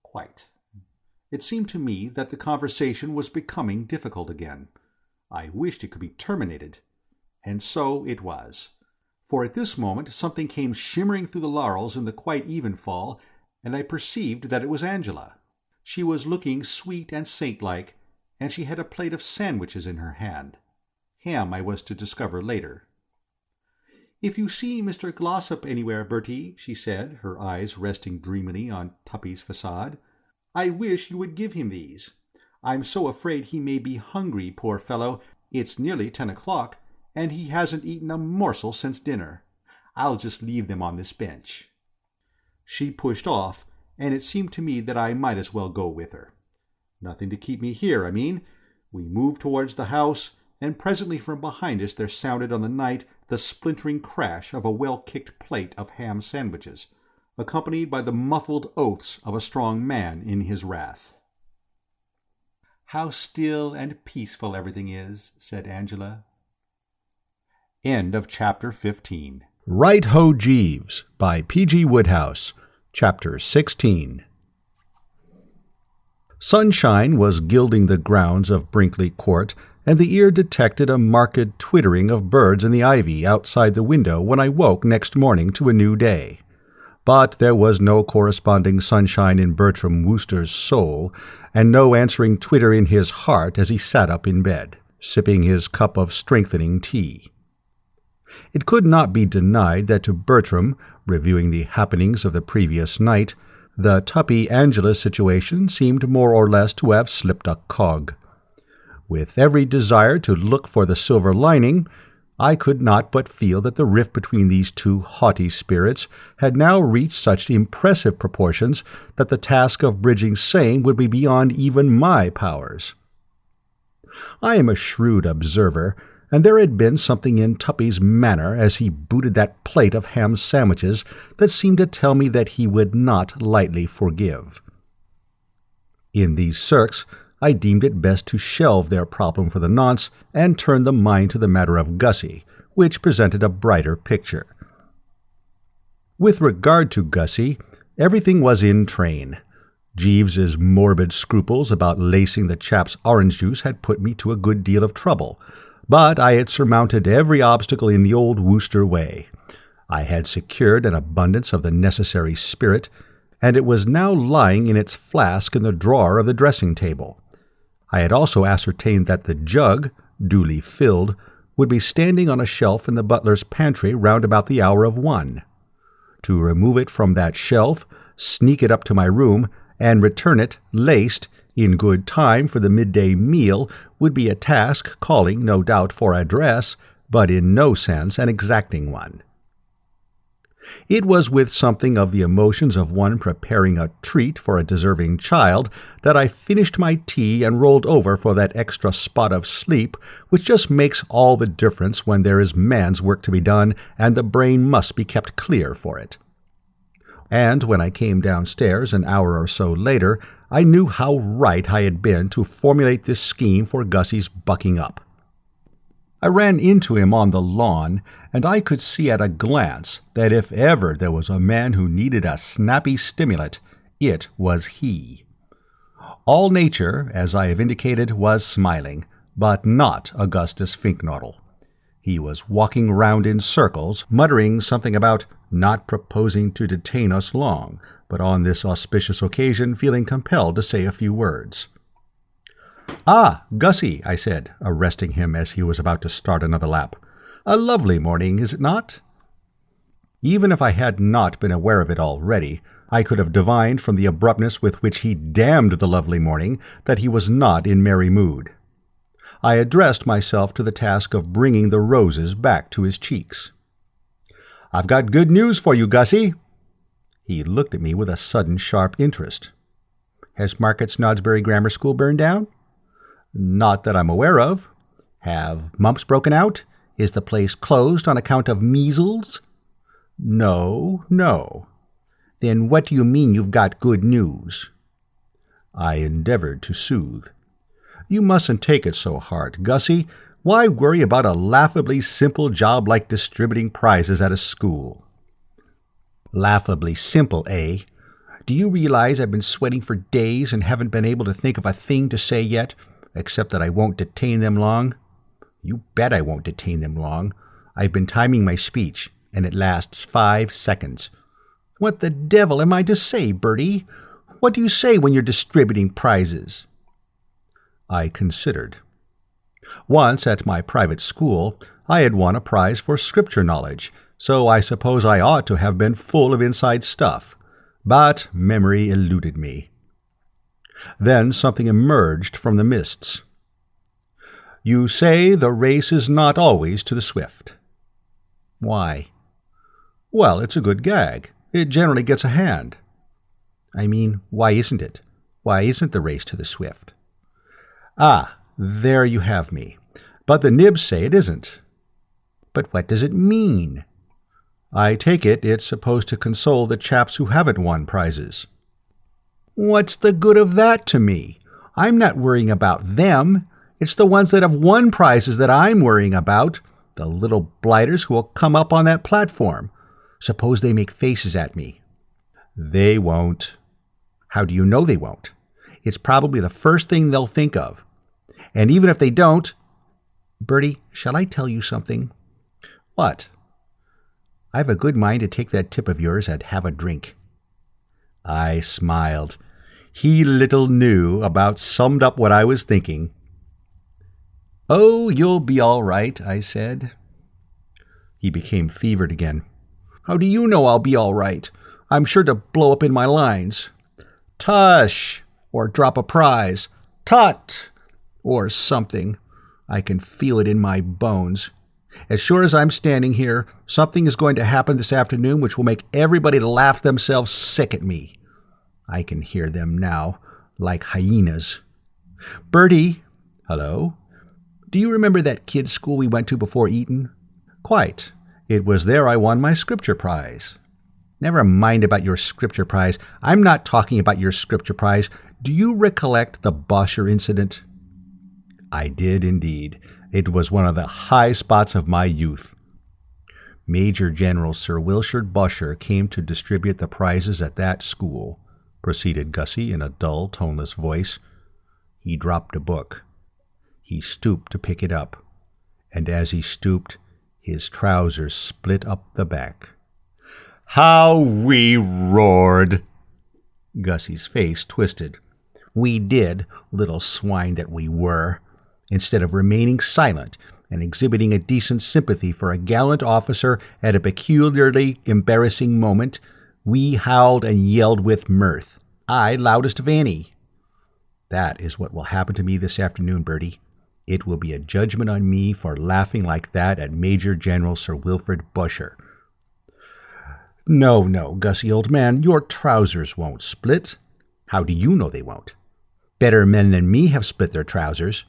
S1: "Quite." It seemed to me that the conversation was becoming difficult again. I wished it could be terminated. And so it was. For at this moment something came shimmering through the laurels in the quite even fall, and I perceived that it was Angela. She was looking sweet and saint-like, and she had a plate of sandwiches in her hand. Ham I was to discover later. "If you see Mr. Glossop anywhere, Bertie," she said, her eyes resting dreamily on Tuppy's facade, "I wish you would give him these. I'm so afraid he may be hungry, poor fellow. It's nearly 10 o'clock, and he hasn't eaten a morsel since dinner. I'll just leave them on this bench." She pushed off, and it seemed to me that I might as well go with her. Nothing to keep me here, I mean. We moved towards the house, and presently from behind us there sounded on the night the splintering crash of a well-kicked plate of ham sandwiches, accompanied by the muffled oaths of a strong man in his wrath. "How still and peaceful everything is," said Angela. End of Chapter 15. Right-Ho Jeeves by P.G. Wodehouse. Chapter 16. Sunshine was gilding the grounds of Brinkley Court, and the ear detected a marked twittering of birds in the ivy outside the window when I woke next morning to a new day. But there was no corresponding sunshine in Bertram Wooster's soul, and no answering twitter in his heart as he sat up in bed, sipping his cup of strengthening tea. It could not be denied that to Bertram, reviewing the happenings of the previous night, the Tuppy-Angela situation seemed more or less to have slipped a cog. With every desire to look for the silver lining, I could not but feel that the rift between these two haughty spirits had now reached such impressive proportions that the task of bridging same would be beyond even my powers. I am a shrewd observer, and there had been something in Tuppy's manner as he booted that plate of ham sandwiches that seemed to tell me that he would not lightly forgive. In these circs, I deemed it best to shelve their problem for the nonce and turn the mind to the matter of Gussie, which presented a brighter picture. With regard to Gussie, everything was in train. Jeeves's morbid scruples about lacing the chap's orange juice had put me to a good deal of trouble, but I had surmounted every obstacle in the old Wooster way. I had secured an abundance of the necessary spirit, and it was now lying in its flask in the drawer of the dressing-table. I had also ascertained that the jug, duly filled, would be standing on a shelf in the butler's pantry round about the hour of 1. To remove it from that shelf, sneak it up to my room, and return it, laced, in good time for the midday meal would be a task calling, no doubt, for address, but in no sense an exacting one. It was with something of the emotions of one preparing a treat for a deserving child that I finished my tea and rolled over for that extra spot of sleep which just makes all the difference when there is man's work to be done and the brain must be kept clear for it. And when I came downstairs an hour or so later, I knew how right I had been to formulate this scheme for Gussie's bucking up. I ran into him on the lawn, and I could see at a glance that if ever there was a man who needed a snappy stimulant, it was he. All nature, as I have indicated, was smiling, but not Augustus Finknottle. He was walking round in circles, muttering something about not proposing to detain us long, but on this auspicious occasion feeling compelled to say a few words. "Ah, Gussie," I said, arresting him as he was about to start another lap. "A lovely morning, is it not?" Even if I had not been aware of it already, I could have divined from the abruptness with which he damned the lovely morning that he was not in merry mood. I addressed myself to the task of bringing the roses back to his cheeks. "I've got good news for you, Gussie." He looked at me with a sudden sharp interest. "Has Market Snodsbury Grammar School burned down?" "Not that I'm aware of." "Have mumps broken out? Is the place closed on account of measles?" No. "Then what do you mean you've got good news?" I endeavored to soothe. "You mustn't take it so hard, Gussie. Why worry about a laughably simple job like distributing prizes at a school?" "Laughably simple, eh? Do you realize I've been sweating for days and haven't been able to think of a thing to say yet, except that I won't detain them long?" "You bet I won't detain them long. I've been timing my speech, and it lasts 5 seconds. What the devil am I to say, Bertie? What do you say when you're distributing prizes?" I considered. Once at my private school, I had won a prize for scripture knowledge, so I suppose I ought to have been full of inside stuff, but memory eluded me. Then something emerged from the mists. "You say the race is not always to the swift." "Why?" "Well, it's a good gag. It generally gets a hand." "I mean, why isn't it? Why isn't the race to the swift?" "Ah, there you have me. But the nibs say it isn't." "But what does it mean?" "I take it it's supposed to console the chaps who haven't won prizes." "What's the good of that to me? I'm not worrying about them. It's the ones that have won prizes that I'm worrying about, the little blighters who will come up on that platform. Suppose they make faces at me." "They won't." "How do you know they won't? It's probably the first thing they'll think of. And even if they don't— Bertie, shall I tell you something?" "What?" "I've a good mind to take that tip of yours and have a drink." I smiled. He little knew about summed up what I was thinking. "Oh, you'll be all right," I said. He became fevered again. "How do you know I'll be all right? I'm sure to blow up in my lines. Tush! Or drop a prize. Tut! Or something. I can feel it in my bones. As sure as I'm standing here, something is going to happen this afternoon which will make everybody laugh themselves sick at me. I can hear them now, like hyenas. Bertie." "Hello?" "Do you remember that kids' school we went to before Eton?" "Quite. It was there I won my scripture prize." "Never mind about your scripture prize. I'm not talking about your scripture prize. Do you recollect the Bosher incident?" I did indeed. It was one of the high spots of my youth. "Major General Sir Wilshire Bosher came to distribute the prizes at that school," proceeded Gussie in a dull, toneless voice. "He dropped a book. He stooped to pick it up, and as he stooped, his trousers split up the back." How we roared! Gussie's face twisted. "We did, little swine that we were. Instead of remaining silent and exhibiting a decent sympathy for a gallant officer at a peculiarly embarrassing moment, we howled and yelled with mirth. I loudest of any. That is what will happen to me this afternoon, Bertie. It will be a judgment on me for laughing like that at Major General Sir Wilfrid Bosher. No, Gussie, old man, your trousers won't split. How do you know they won't? Better men than me have split their trousers.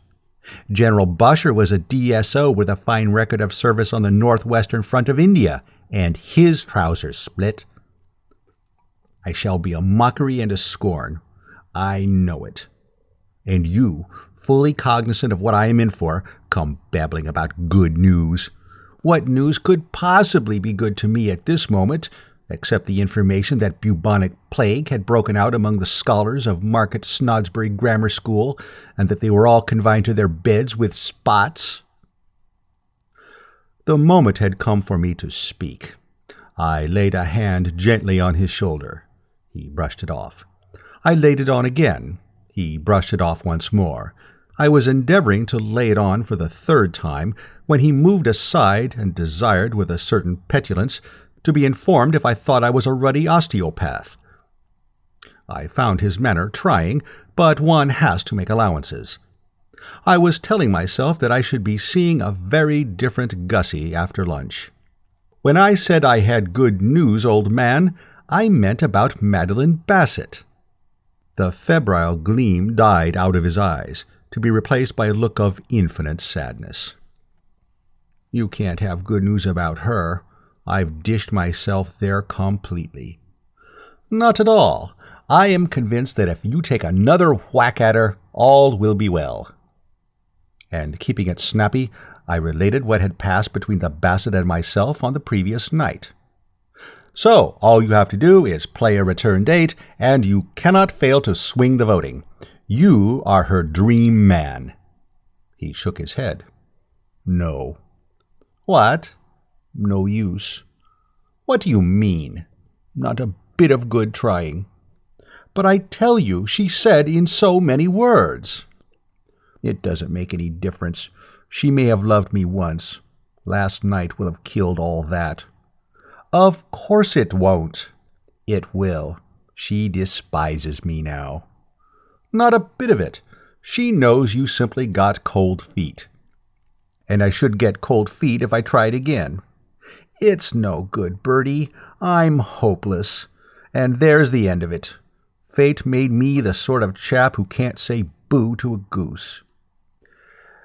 S1: General Bosher was a DSO with a fine record of service on the northwestern front of India, and his trousers split. I shall be a mockery and a scorn. I know it. And you, fully cognizant of what I am in for, come babbling about good news. What news could possibly be good to me at this moment, except the information that bubonic plague had broken out among the scholars of Market Snodsbury Grammar School, and that they were all confined to their beds with spots? The moment had come for me to speak. I laid a hand gently on his shoulder. He brushed it off. I laid it on again. He brushed it off once more. I was endeavoring to lay it on for the third time when he moved aside and desired, with a certain petulance, to be informed if I thought I was a ruddy osteopath. I found his manner trying, but one has to make allowances. I was telling myself that I should be seeing a very different Gussie after lunch. When I said I had good news, old man, I meant about Madeline Bassett. The febrile gleam died out of his eyes, to be replaced by a look of infinite sadness. You can't have good news about her. I've dished myself there completely. Not at all. I am convinced that if you take another whack at her, all will be well. And keeping it snappy, I related what had passed between the Bassett and myself on the previous night. So, all you have to do is play a return date, and you cannot fail to swing the voting. You are her dream man. He shook his head. No. What? No use. What do you mean? Not a bit of good trying. But I tell you, she said in so many words. It doesn't make any difference. She may have loved me once. Last night will have killed all that. Of course it won't. It will. She despises me now. Not a bit of it. She knows you simply got cold feet. And I should get cold feet if I tried again. It's no good, Bertie. I'm hopeless. And there's the end of it. Fate made me the sort of chap who can't say boo to a goose.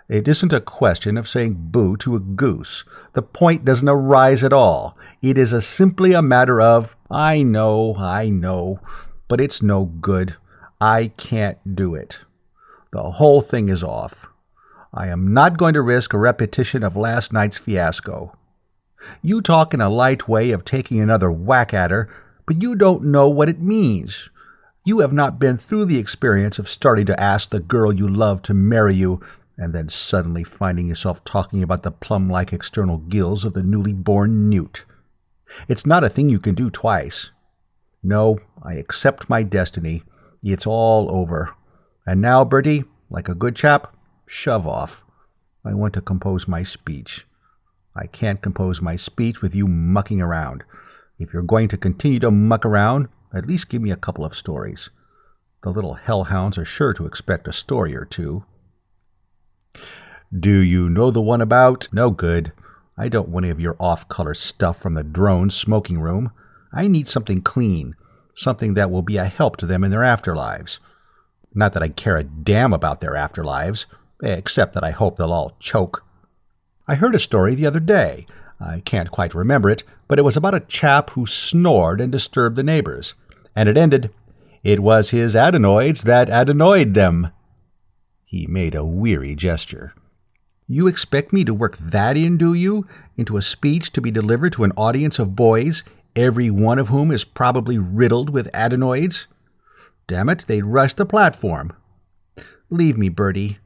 S1: It isn't a question of saying boo to a goose. The point doesn't arise at all. It is simply a matter of, I know, but it's no good. I can't do it. The whole thing is off. I am not going to risk a repetition of last night's fiasco. You talk in a light way of taking another whack at her, but you don't know what it means. You have not been through the experience of starting to ask the girl you love to marry you, and then suddenly finding yourself talking about the plum-like external gills of the newly born newt. It's not a thing you can do twice. No, I accept my destiny. It's all over. And now, Bertie, like a good chap, shove off. I want to compose my speech. I can't compose my speech with you mucking around. If you're going to continue to muck around, at least give me a couple of stories. The little hellhounds are sure to expect a story or two. Do you know the one about? No good. I don't want any of your off-color stuff from the drone smoking room. I need something clean, something that will be a help to them in their afterlives. Not that I care a damn about their afterlives, except that I hope they'll all choke. I heard a story the other day. I can't quite remember it, but it was about a chap who snored and disturbed the neighbors. And it ended, "It was his adenoids that adenoid them." He made a weary gesture. You expect me to work that in, do you? Into a speech to be delivered to an audience of boys, every one of whom is probably riddled with adenoids? Damn it, they'd rush the platform. Leave me, Bertie.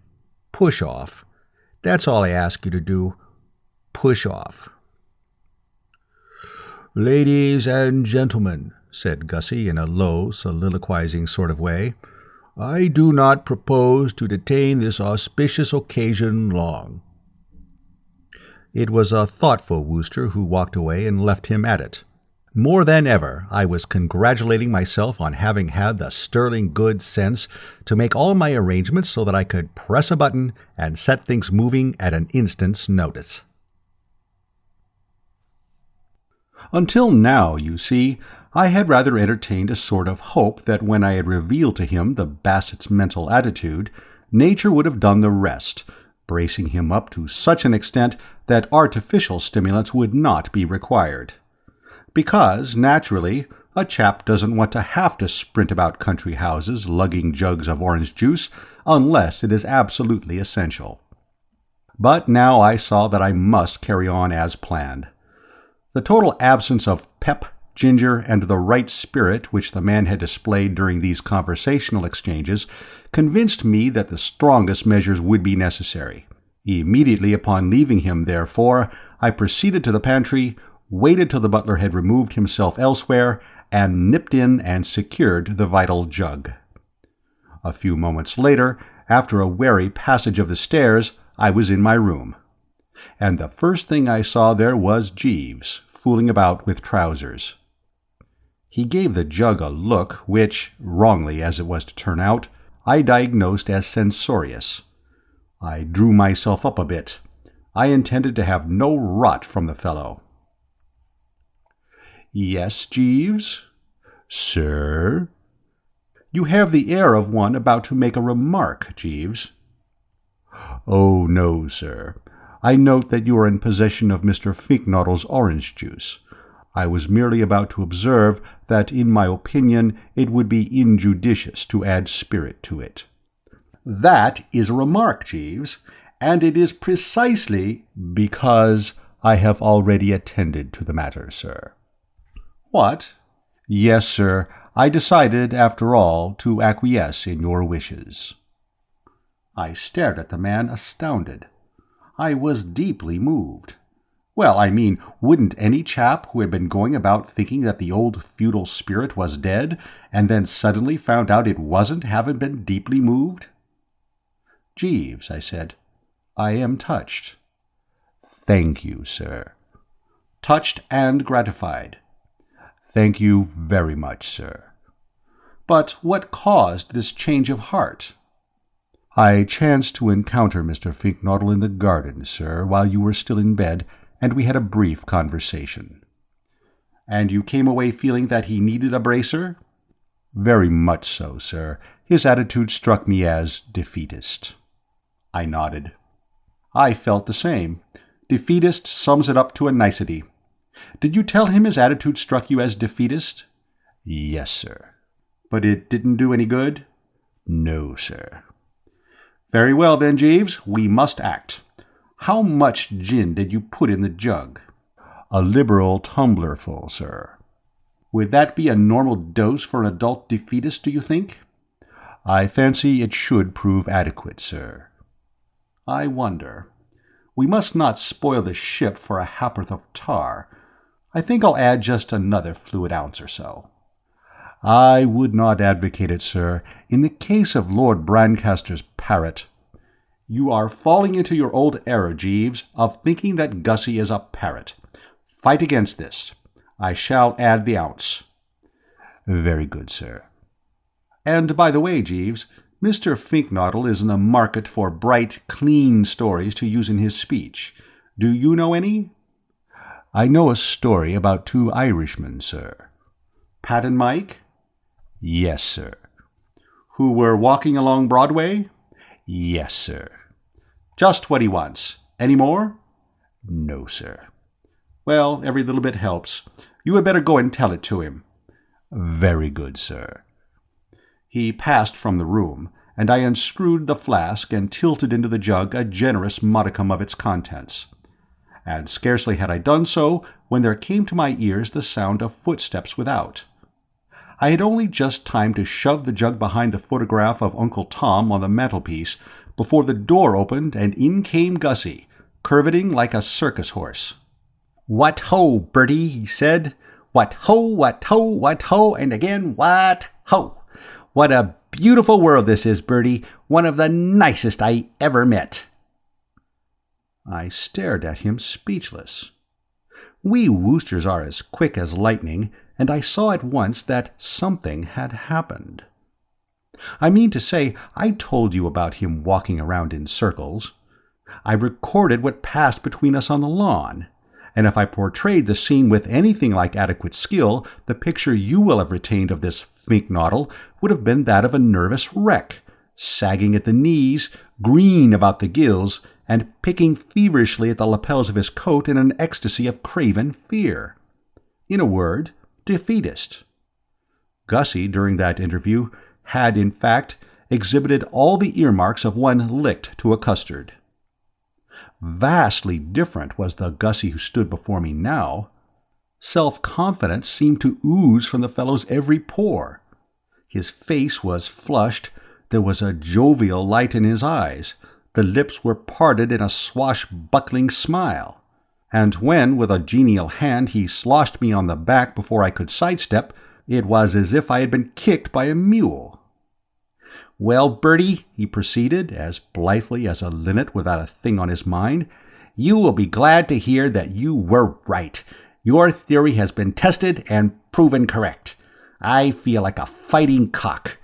S1: Push off. That's all I ask you to do. Push off. Ladies and gentlemen, said Gussie in a low, soliloquizing sort of way, I do not propose to detain this auspicious occasion long. It was a thoughtful Wooster who walked away and left him at it. More than ever, I was congratulating myself on having had the sterling good sense to make all my arrangements so that I could press a button and set things moving at an instant's notice. Until now, you see, I had rather entertained a sort of hope that when I had revealed to him the Bassett's mental attitude, nature would have done the rest, bracing him up to such an extent that artificial stimulants would not be required. Because, naturally, a chap doesn't want to have to sprint about country houses lugging jugs of orange juice unless it is absolutely essential. But now I saw that I must carry on as planned. The total absence of pep, ginger, and the right spirit which the man had displayed during these conversational exchanges convinced me that the strongest measures would be necessary. Immediately upon leaving him, therefore, I proceeded to the pantry, waited till the butler had removed himself elsewhere, and nipped in and secured the vital jug. A few moments later, after a wary passage of the stairs, I was in my room. And the first thing I saw there was Jeeves, fooling about with trousers. He gave the jug a look which, wrongly as it was to turn out, I diagnosed as censorious. I drew myself up a bit. I intended to have no rot from the fellow. "Yes, Jeeves?" "Sir?" "You have the air of one about to make a remark, Jeeves." "Oh, no, sir. I note that you are in possession of Mr. Finknoddle's orange juice. I was merely about to observe that, in my opinion, it would be injudicious to add spirit to it." "That is a remark, Jeeves, and it is precisely—" "Because I have already attended to the matter, sir." "What?" "Yes, sir, I decided, after all, to acquiesce in your wishes." I stared at the man, astounded. I was deeply moved. Well, I mean, wouldn't any chap who had been going about thinking that the old feudal spirit was dead, and then suddenly found out it wasn't, have been deeply moved? "Jeeves," I said, "I am touched." "Thank you, sir." touched and gratified. "Thank you very much, sir." "But what caused this change of heart?" "I chanced to encounter Mr. Finknottle in the garden, sir, while you were still in bed, and we had a brief conversation." "And you came away feeling that he needed a bracer?" "Very much so, sir. His attitude struck me as defeatist." I nodded. "I felt the same. Defeatist sums it up to a nicety. Did you tell him his attitude struck you as defeatist?" "Yes, sir." "But it didn't do any good?" "No, sir." "Very well, then, Jeeves, we must act. How much gin did you put in the jug?" "A liberal tumblerful, sir." "Would that be a normal dose for an adult defeatist, do you think?" "I fancy it should prove adequate, sir." "I wonder. We must not spoil the ship for a ha'porth of tar. I think I'll add just another fluid ounce or so." "I would not advocate it, sir, in the case of Lord Brancaster's parrot." "You are falling into your old error, Jeeves, of thinking that Gussie is a parrot. Fight against this. I shall add the ounce." "Very good, sir." "And by the way, Jeeves, Mr. Finknottle is in the market for bright, clean stories to use in his speech. Do you know any?" "I know a story about two Irishmen, sir." "Pat and Mike?" "Yes, sir." "Who were walking along Broadway?" "Yes, sir." "Just what he wants. Any more?" "No, sir." "Well, every little bit helps. You had better go and tell it to him." "Very good, sir." He passed from the room, and I unscrewed the flask and tilted into the jug a generous modicum of its contents. And scarcely had I done so when there came to my ears the sound of footsteps without. I had only just time to shove the jug behind the photograph of Uncle Tom on the mantelpiece before the door opened and in came Gussie, curveting like a circus horse. "What ho, Bertie," he said. "What ho, what ho, what ho, and again what ho! What a beautiful world this is, Bertie. One of the nicest I ever met." I stared at him speechless. We Woosters are as quick as lightning, and I saw at once that something had happened. I mean to say, I told you about him walking around in circles. I recorded what passed between us on the lawn, and if I portrayed the scene with anything like adequate skill, the picture you will have retained of this Finknottle would have been that of a nervous wreck, sagging at the knees, green about the gills, and picking feverishly at the lapels of his coat in an ecstasy of craven fear. In a word, defeatist. Gussie, during that interview, had, in fact, exhibited all the earmarks of one licked to a custard. Vastly different was the Gussie who stood before me now. Self-confidence seemed to ooze from the fellow's every pore. His face was flushed, there was a jovial light in his eyes, the lips were parted in a swashbuckling smile, and when, with a genial hand, he sloshed me on the back before I could sidestep, it was as if I had been kicked by a mule. "Well, Bertie," he proceeded, as blithely as a linnet without a thing on his mind, "you will be glad to hear that you were right. Your theory has been tested and proven correct. I feel like a fighting cock."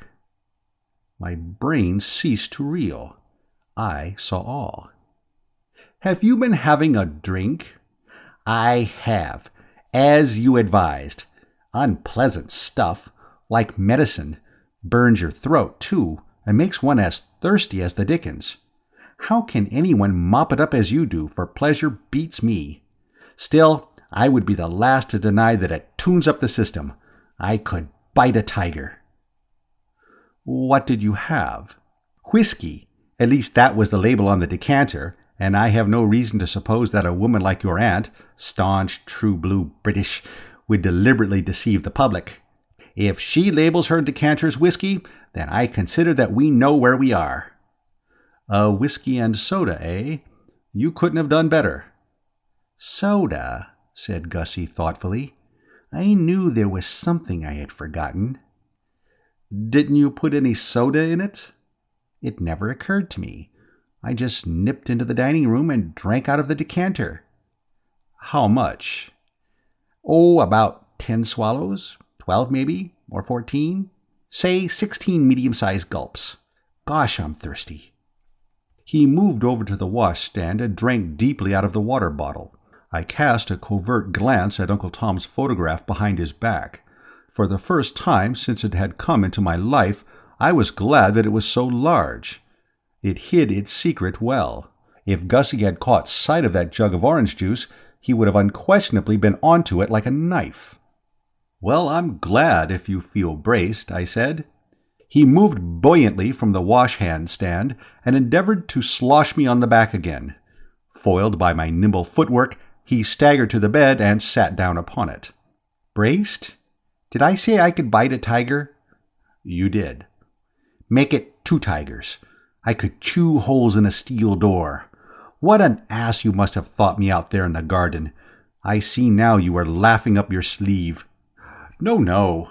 S1: My brain ceased to reel. I saw all. "Have you been having a drink?" "I have, as you advised. Unpleasant stuff, like medicine. Burns your throat, too, and makes one as thirsty as the dickens. How can anyone mop it up as you do, for pleasure beats me. Still, I would be the last to deny that it tunes up the system. I could bite a tiger." "What did you have?" "Whiskey. At least that was the label on the decanter, and I have no reason to suppose that a woman like your aunt, staunch, true-blue British, would deliberately deceive the public. If she labels her decanters whiskey, then I consider that we know where we are." "A whiskey and soda, eh? You couldn't have done better." "Soda," said Gussie thoughtfully. "I knew there was something I had forgotten." "Didn't you put any soda in it?" "It never occurred to me. I just nipped into the dining room and drank out of the decanter." "How much?" Oh, about 10 swallows, 12 maybe, or 14. Say 16 medium-sized gulps. Gosh, I'm thirsty. He moved over to the washstand and drank deeply out of the water bottle. I cast a covert glance at Uncle Tom's photograph behind his back. For the first time since it had come into my life, I was glad that it was so large. It hid its secret well. If Gussie had caught sight of that jug of orange juice, he would have unquestionably been onto it like a knife. "Well, I'm glad if you feel braced," I said. He moved buoyantly from the wash-hand stand and endeavored to slosh me on the back again. Foiled by my nimble footwork, he staggered to the bed and sat down upon it. "Braced? Did I say I could bite a tiger?" "You did." "Make it 2 tigers. I could chew holes in a steel door. What an ass you must have thought me out there in the garden. I see now you are laughing up your sleeve." "No, no."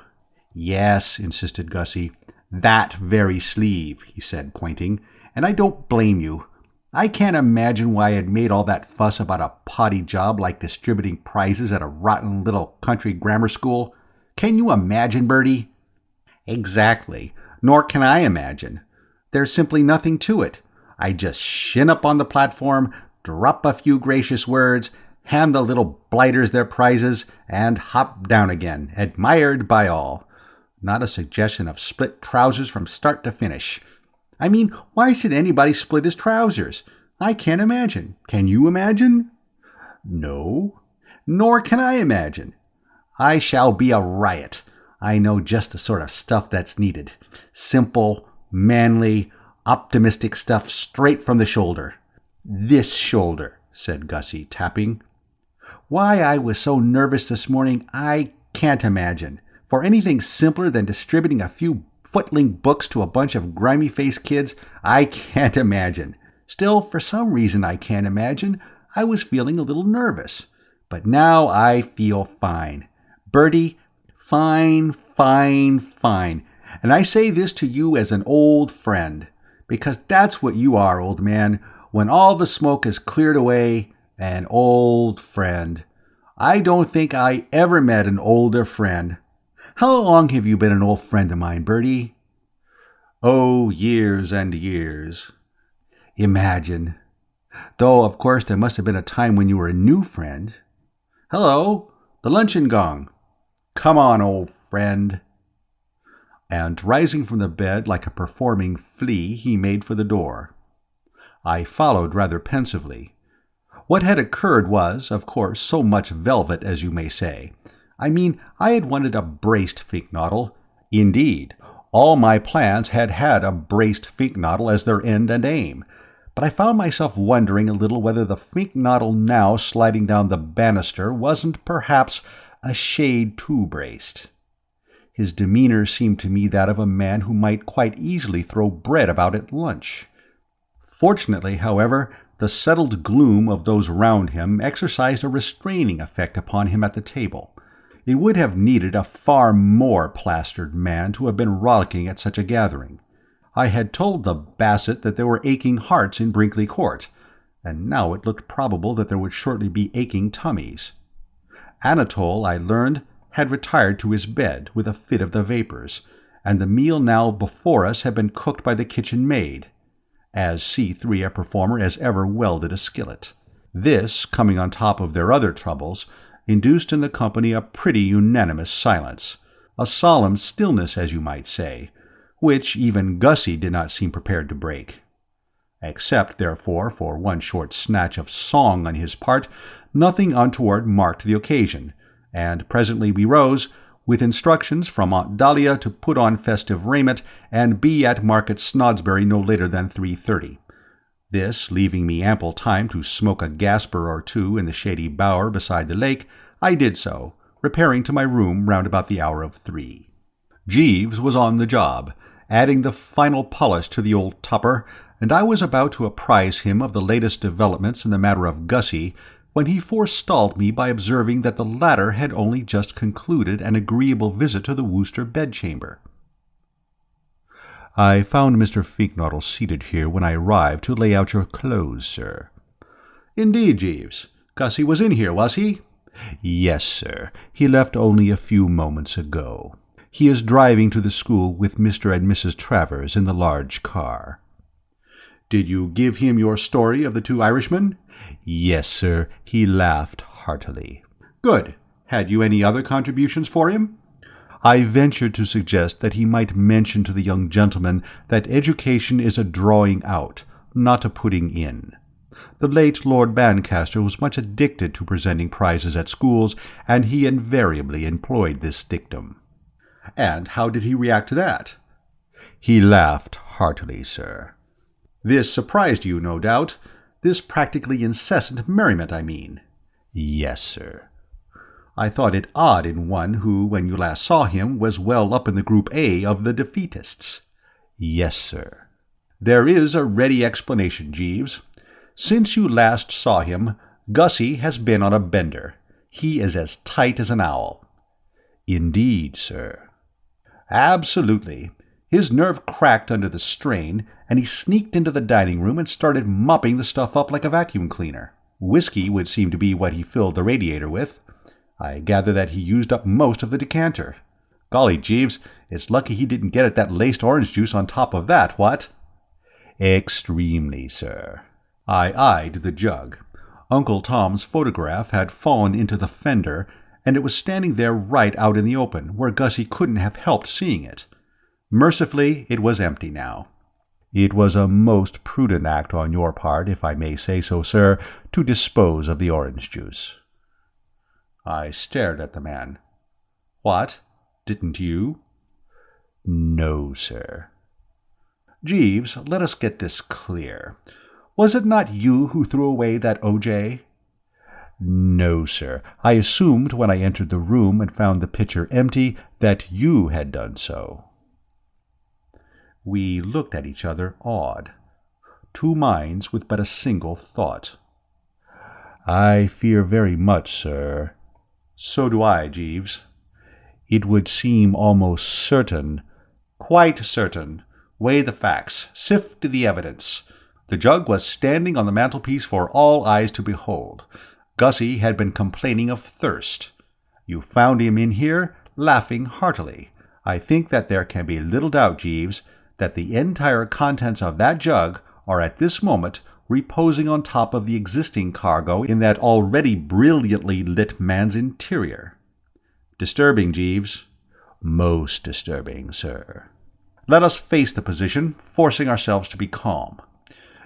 S1: "Yes," insisted Gussie. "That very sleeve," he said, pointing, "and I don't blame you. I can't imagine why I had made all that fuss about a potty job like distributing prizes at a rotten little country grammar school. Can you imagine, Bertie?" "Exactly. Nor can I imagine. There's simply nothing to it. I just shin up on the platform, drop a few gracious words, hand the little blighters their prizes, and hop down again, admired by all. Not a suggestion of split trousers from start to finish. I mean, why should anybody split his trousers? I can't imagine. Can you imagine?" "No." "Nor can I imagine. I shall be a riot. I know just the sort of stuff that's needed. Simple, manly, optimistic stuff straight from the shoulder." "This shoulder," said Gussie, tapping. "Why I was so nervous this morning, I can't imagine. For anything simpler than distributing a few footling books to a bunch of grimy-faced kids, I can't imagine. Still, for some reason I can't imagine, I was feeling a little nervous. But now I feel fine. Bertie, fine, fine, fine. And I say this to you as an old friend, because that's what you are, old man. When all the smoke is cleared away, an old friend. I don't think I ever met an older friend. How long have you been an old friend of mine, Bertie?" "Oh, years and years." "Imagine. Though, of course, there must have been a time when you were a new friend. Hello, the luncheon gong. Come on, old friend." And rising from the bed like a performing flea, he made for the door. I followed rather pensively. What had occurred was, of course, so much velvet, as you may say. I mean, I had wanted a braced finknoddle. Indeed, all my plans had had a braced finknoddle as their end and aim, but I found myself wondering a little whether the finknoddle now sliding down the banister wasn't perhaps a shade too braced. His demeanor seemed to me that of a man who might quite easily throw bread about at lunch. Fortunately, however, the settled gloom of those round him exercised a restraining effect upon him at the table. It would have needed a far more plastered man to have been rollicking at such a gathering. I had told the Bassett that there were aching hearts in Brinkley Court, and now it looked probable that there would shortly be aching tummies. Anatole, I learned, had retired to his bed with a fit of the vapors, and the meal now before us had been cooked by the kitchen maid, as C3 a performer as ever welded a skillet. This, coming on top of their other troubles, induced in the company a pretty unanimous silence, a solemn stillness, as you might say, which even Gussie did not seem prepared to break. Except, therefore, for one short snatch of song on his part, nothing untoward marked the occasion, and presently we rose, with instructions from Aunt Dahlia to put on festive raiment and be at Market Snodsbury no later than 3:30. This, leaving me ample time to smoke a gasper or two in the shady bower beside the lake, I did so, repairing to my room round about the hour of 3. Jeeves was on the job, adding the final polish to the old topper, and I was about to apprise him of the latest developments in the matter of Gussie, when he forestalled me by observing that the latter had only just concluded an agreeable visit to the Wooster bedchamber. "I found Mr. Finknoddle seated here when I arrived to lay out your clothes, sir." "Indeed, Jeeves. Gussie was in here, was he?" Yes, sir. He left only a few moments ago. He is driving to the school with Mr. and Mrs. Travers in the large car." "Did you give him your story of the two Irishmen?" "Yes, sir. He laughed heartily." "Good. Had you any other contributions for him?" "I ventured to suggest that he might mention to the young gentleman that education is a drawing out, not a putting in. The late Lord Bancaster was much addicted to presenting prizes at schools, and he invariably employed this dictum." "And how did he react to that?" "He laughed heartily, sir." "This surprised you, no doubt. This practically incessant merriment, I mean." "Yes, sir." "I thought it odd in one who, when you last saw him, was well up in the Group A of the defeatists." "Yes, sir." "There is a ready explanation, Jeeves. Since you last saw him, Gussie has been on a bender. He is as tight as an owl." "Indeed, sir." "Absolutely. His nerve cracked under the strain, and he sneaked into the dining room and started mopping the stuff up like a vacuum cleaner. Whiskey would seem to be what he filled the radiator with. I gather that he used up most of the decanter. Golly, Jeeves, it's lucky he didn't get at that laced orange juice on top of that, what?" "Extremely, sir." I eyed the jug. Uncle Tom's photograph had fallen into the fender, and it was standing there right out in the open, where Gussie couldn't have helped seeing it. Mercifully, it was empty now. "It was a most prudent act on your part, if I may say so, sir, to dispose of the orange juice." I stared at the man. "What? Didn't you?" "No, sir." "Jeeves, let us get this clear. Was it not you who threw away that O.J.? "No, sir. I assumed when I entered the room and found the pitcher empty that you had done so." We looked at each other awed. Two minds with but a single thought. "I fear very much, sir." "So do I, Jeeves." "It would seem almost certain." "Quite certain. Weigh the facts. Sift the evidence. The jug was standing on the mantelpiece for all eyes to behold. Gussie had been complaining of thirst. You found him in here, laughing heartily. I think that there can be little doubt, Jeeves, that the entire contents of that jug are at this moment reposing on top of the existing cargo in that already brilliantly lit man's interior. Disturbing, Jeeves." "Most disturbing, sir." "Let us face the position, forcing ourselves to be calm.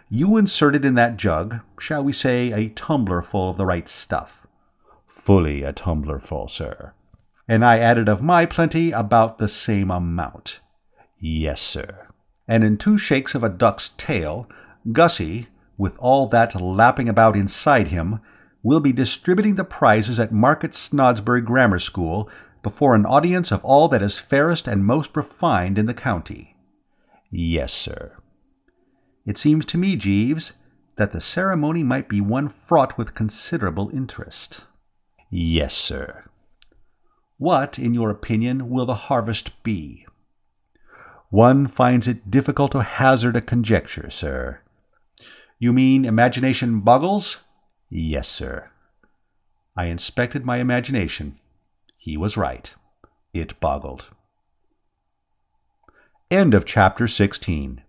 S1: You inserted in that jug, shall we say, a tumblerful of the right stuff." "Fully a tumblerful, sir." "And I added of my plenty about the same amount." "Yes, sir." "And in 2 shakes of a duck's tail, Gussie, with all that lapping about inside him, will be distributing the prizes at Market Snodsbury Grammar School before an audience of all that is fairest and most refined in the county." "Yes, sir." "It seems to me, Jeeves, that the ceremony might be one fraught with considerable interest." "Yes, sir." "What, in your opinion, will the harvest be?" "One finds it difficult to hazard a conjecture, sir." "You mean imagination boggles?" "Yes, sir." I inspected my imagination. He was right. It boggled. End of chapter 16.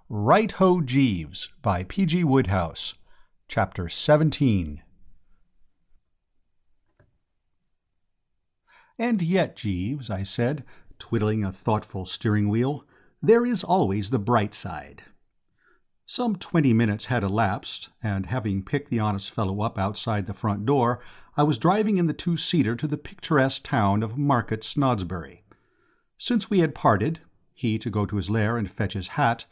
S1: Right Ho Jeeves by P.G. Wodehouse. Chapter 17. "And yet, Jeeves," I said, twiddling a thoughtful steering wheel, "there is always the bright side." Some 20 minutes had elapsed, and having picked the honest fellow up outside the front door, I was driving in the 2-seater to the picturesque town of Market Snodsbury. Since we had parted, he to go to his lair and fetch his hat,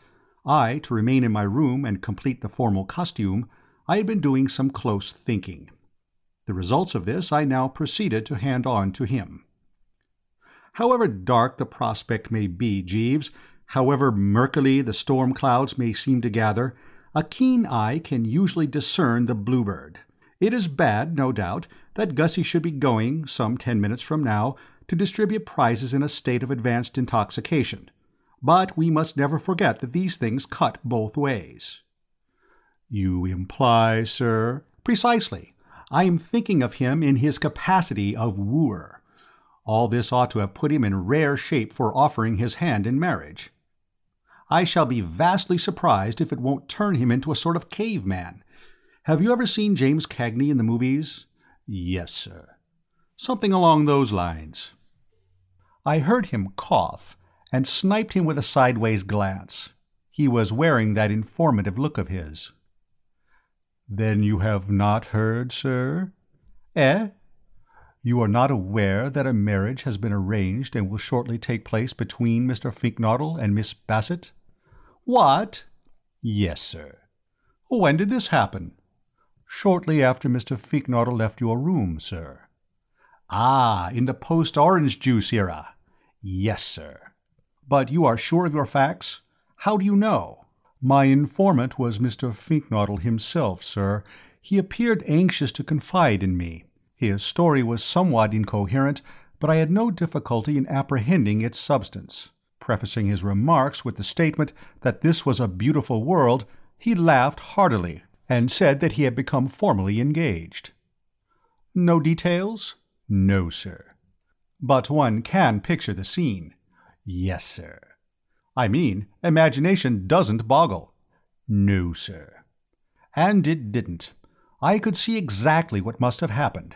S1: I to remain in my room and complete the formal costume, I had been doing some close thinking. The results of this I now proceeded to hand on to him. However dark the prospect may be, Jeeves, however murkily the storm clouds may seem to gather, a keen eye can usually discern the bluebird. It is bad, no doubt, that Gussie should be going, some 10 minutes from now, to distribute prizes in a state of advanced intoxication. But we must never forget that these things cut both ways." "You imply, sir—" "Precisely. I am thinking of him in his capacity of wooer. All this ought to have put him in rare shape for offering his hand in marriage. I shall be vastly surprised if it won't turn him into a sort of caveman. Have you ever seen James Cagney in the movies? Yes, sir. Something along those lines. I heard him cough, and sniped him with a sideways glance. He was wearing that informative look of his. Then you have not heard, sir? Eh? You are not aware that a marriage has been arranged and will shortly take place between Mr. Finknottle and Miss Bassett? What? Yes, sir. When did this happen? Shortly after Mr. Finknottle left your room, sir. Ah, in the post-orange juice era. Yes, sir. But you are sure of your facts? How do you know? My informant was Mr. Finknottle himself, sir. He appeared anxious to confide in me. His story was somewhat incoherent, but I had no difficulty in apprehending its substance. Prefacing his remarks with the statement that this was a beautiful world, he laughed heartily, and said that he had become formally engaged. No details? No, sir. But one can picture the scene. Yes, sir. I mean, imagination doesn't boggle. No, sir. And it didn't. I could see exactly what must have happened.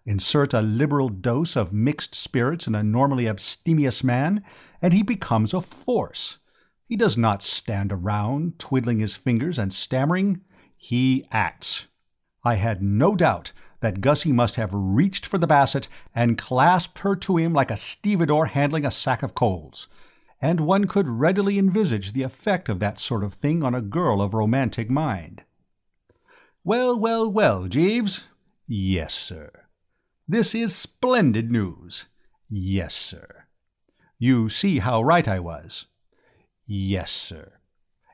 S1: Insert a liberal dose of mixed spirits in a normally abstemious man, and he becomes a force. He does not stand around, twiddling his fingers and stammering. He acts. I had no doubt that Gussie must have reached for the Bassett and clasped her to him like a stevedore handling a sack of coals, and one could readily envisage the effect of that sort of thing on a girl of romantic mind. Well, well, well, Jeeves. Yes, sir. This is splendid news. Yes, sir. You see how right I was. Yes, sir.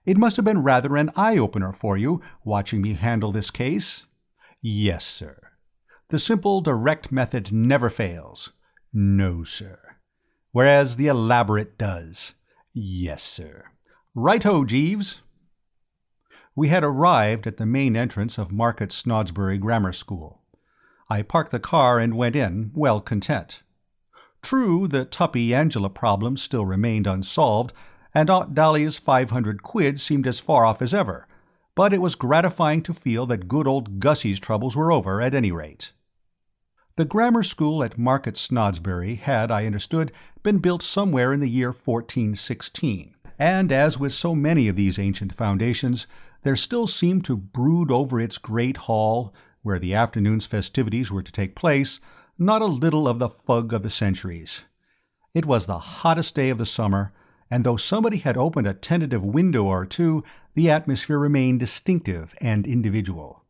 S1: It must have been rather an eye-opener for you, watching me handle this case. Yes, sir. The simple, direct method never fails. No, sir. Whereas the elaborate does. Yes, sir. Right-o, Jeeves. We had arrived at the main entrance of Market Snodsbury Grammar School. I parked the car and went in, well content. True, the Tuppy Angela problem still remained unsolved, and Aunt Dahlia's 500 quid seemed as far off as ever, but it was gratifying to feel that good old Gussie's troubles were over at any rate. The grammar school at Market Snodsbury had, I understood, been built somewhere in the year 1416, and as with so many of these ancient foundations, there still seemed to brood over its great hall, where the afternoon's festivities were to take place, not a little of the fug of the centuries. It was the hottest day of the summer, and though somebody had opened a tentative window or two, the atmosphere remained distinctive and individual.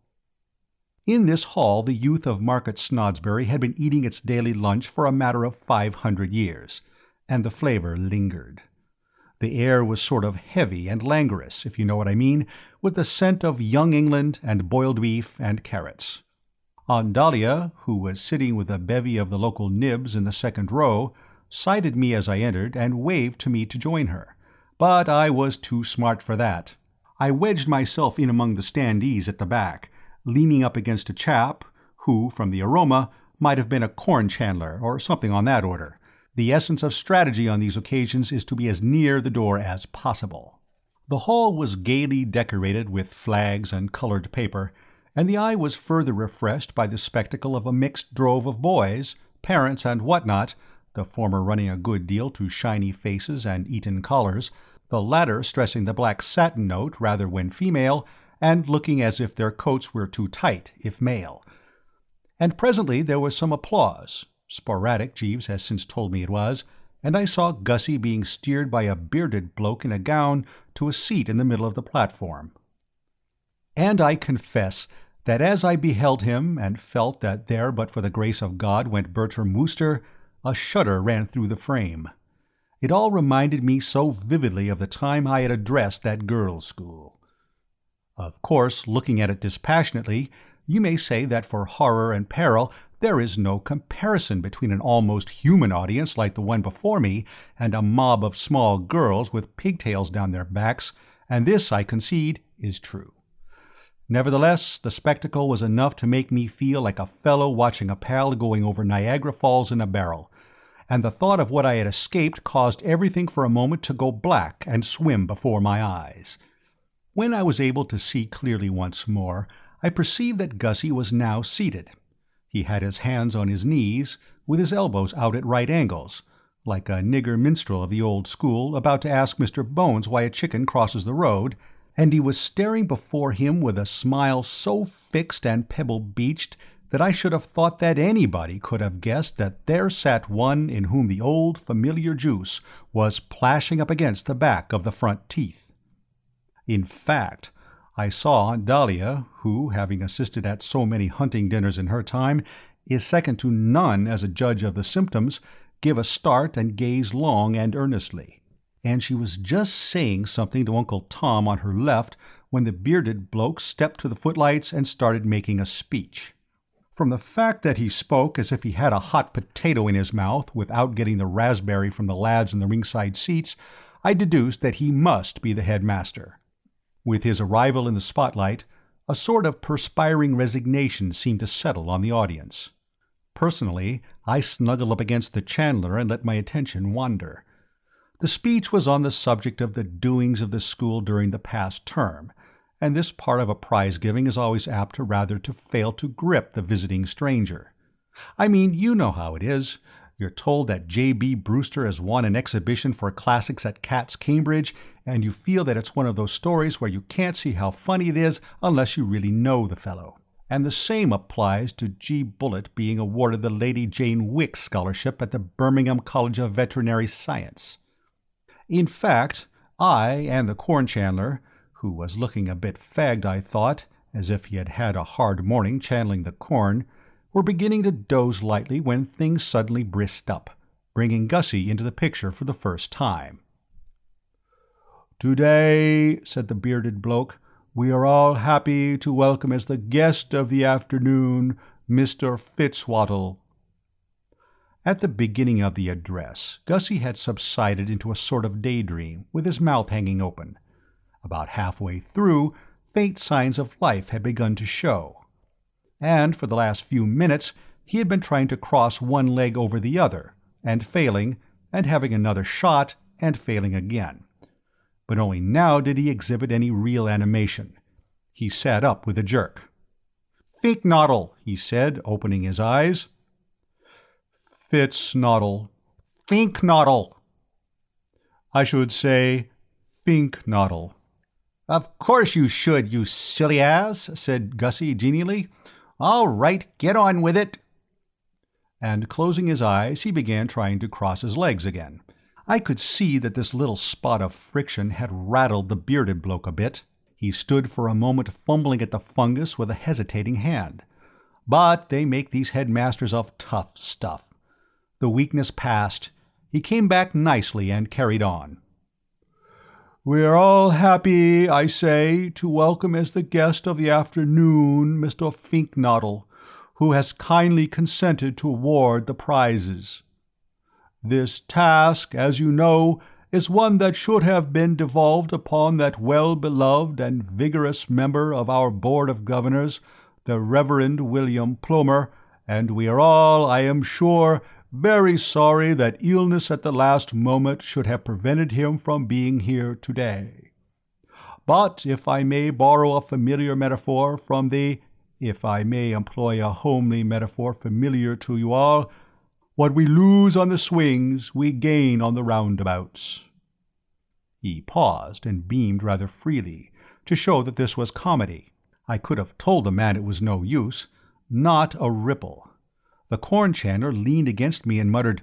S1: In this hall the youth of Market Snodsbury had been eating its daily lunch for a matter of 500 years, and the flavour lingered. The air was sort of heavy and languorous, if you know what I mean, with the scent of young England and boiled beef and carrots. Aunt Dahlia, who was sitting with a bevy of the local nibs in the second row, sighted me as I entered and waved to me to join her, but I was too smart for that. I wedged myself in among the standees at the back, leaning up against a chap who, from the aroma, might have been a corn chandler or something on that order. The essence of strategy on these occasions is to be as near the door as possible. The hall was gaily decorated with flags and colored paper, and the eye was further refreshed by the spectacle of a mixed drove of boys, parents and what-not, the former running a good deal to shiny faces and Eton collars, the latter stressing the black satin note rather when female, and looking as if their coats were too tight if male. And presently there was some applause. Sporadic, Jeeves has since told me it was, and I saw Gussie being steered by a bearded bloke in a gown to a seat in the middle of the platform. And I confess that as I beheld him and felt that there but for the grace of God went Bertram Wooster, a shudder ran through the frame. It all reminded me so vividly of the time I had addressed that girls' school. Of course, looking at it dispassionately, you may say that for horror and peril there is no comparison between an almost human audience like the one before me and a mob of small girls with pigtails down their backs, and this, I concede, is true. Nevertheless, the spectacle was enough to make me feel like a fellow watching a pal going over Niagara Falls in a barrel, and the thought of what I had escaped caused everything for a moment to go black and swim before my eyes. When I was able to see clearly once more, I perceived that Gussie was now seated. He had his hands on his knees, with his elbows out at right angles, like a nigger minstrel of the old school about to ask Mr. Bones why a chicken crosses the road, and he was staring before him with a smile so fixed and pebble-beached that I should have thought that anybody could have guessed that there sat one in whom the old familiar juice was plashing up against the back of the front teeth. In fact, I saw Aunt Dahlia, who, having assisted at so many hunting dinners in her time, is second to none as a judge of the symptoms, give a start and gaze long and earnestly. And she was just saying something to Uncle Tom on her left when the bearded bloke stepped to the footlights and started making a speech. From the fact that he spoke as if he had a hot potato in his mouth without getting the raspberry from the lads in the ringside seats, I deduced that he must be the headmaster. With his arrival in the spotlight, a sort of perspiring resignation seemed to settle on the audience. Personally, I snuggled up against the chandler and let my attention wander. The speech was on the subject of the doings of the school during the past term, and this part of a prize-giving is always apt to rather to fail to grip the visiting stranger. I mean, you know how it is. You're told that J.B. Brewster has won an exhibition for classics at Cat's Cambridge, and you feel that it's one of those stories where you can't see how funny it is unless you really know the fellow. And the same applies to G. Bullitt being awarded the Lady Jane Wick Scholarship at the Birmingham College of Veterinary Science. In fact, I and the corn chandler, who was looking a bit fagged, I thought, as if he had had a hard morning chandling the corn, were beginning to doze lightly when things suddenly brisked up, bringing Gussie into the picture for the first time. "Today," said the bearded bloke, "we are all happy to welcome as the guest of the afternoon Mr. Fitzwater." At the beginning of the address, Gussie had subsided into a sort of daydream, with his mouth hanging open. About halfway through, faint signs of life had begun to show. And for the last few minutes he had been trying to cross one leg over the other, and failing, and having another shot, and failing again. But only now did he exhibit any real animation. He sat up with a jerk. "Finknoddle," he said, opening his eyes. "Fitznottle." "Finknoddle." "I should say Finknoddle." "Of course you should, you silly ass," said Gussie genially. "All right, get on with it." And closing his eyes, he began trying to cross his legs again. I could see that this little spot of friction had rattled the bearded bloke a bit. He stood for a moment fumbling at the fungus with a hesitating hand. But they make these headmasters of tough stuff. The weakness passed. He came back nicely and carried on. "We are all happy, I say, to welcome as the guest of the afternoon Mr. Finknoddle, who has kindly consented to award the prizes. This task, as you know, is one that should have been devolved upon that well-beloved and vigorous member of our Board of Governors, the Reverend William Plumer, and we are all, I am sure, very sorry that illness at the last moment should have prevented him from being here today. But if I may borrow a familiar metaphor from if I may employ a homely metaphor familiar to you all, what we lose on the swings we gain on the roundabouts." He paused and beamed rather freely, to show that this was comedy. I could have told the man it was no use. Not a ripple. The corn chandler leaned against me and muttered,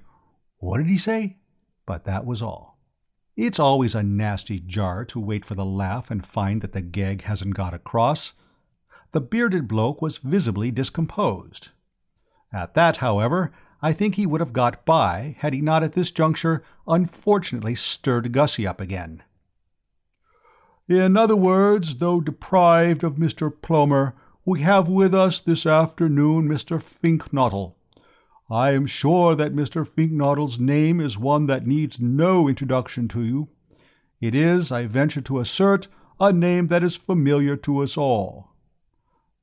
S1: "What did he say?" But that was all. It's always a nasty jar to wait for the laugh and find that the gag hasn't got across. The bearded bloke was visibly discomposed. At that, however, I think he would have got by had he not at this juncture unfortunately stirred Gussie up again. "In other words, though deprived of Mr. Plumer, we have with us this afternoon Mr. Finknoddle. I am sure that Mr. Finknoddle's name is one that needs no introduction to you. It is, I venture to assert, a name that is familiar to us all.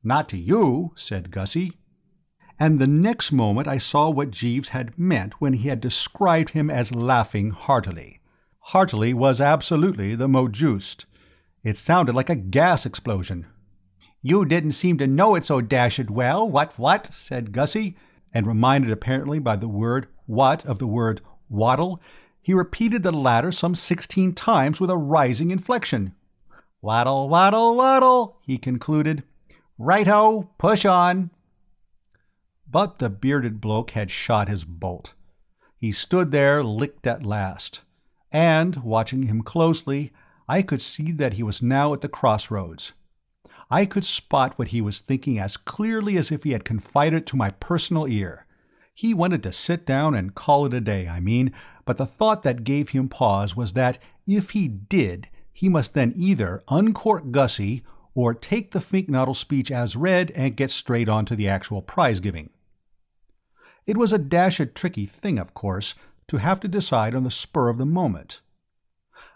S1: "Not to you," said Gussie. And the next moment I saw what Jeeves had meant when he had described him as laughing heartily. Heartily was absolutely the mot juste. It sounded like a gas explosion. "You didn't seem to know it so dashed well, what?" said Gussie, and reminded apparently by the word what of the word waddle, he repeated the latter some 16 times with a rising inflection. "Waddle, waddle, waddle," he concluded. "Right-ho, push on." But the bearded bloke had shot his bolt. He stood there licked at last, and, watching him closely, I could see that he was now at the crossroads. I could spot what he was thinking as clearly as if he had confided it to my personal ear. He wanted to sit down and call it a day, I mean, but the thought that gave him pause was that, if he did, he must then either uncork Gussie or take the Finknottle speech as read and get straight on to the actual prize-giving. It was a dashed tricky thing, of course, to have to decide on the spur of the moment.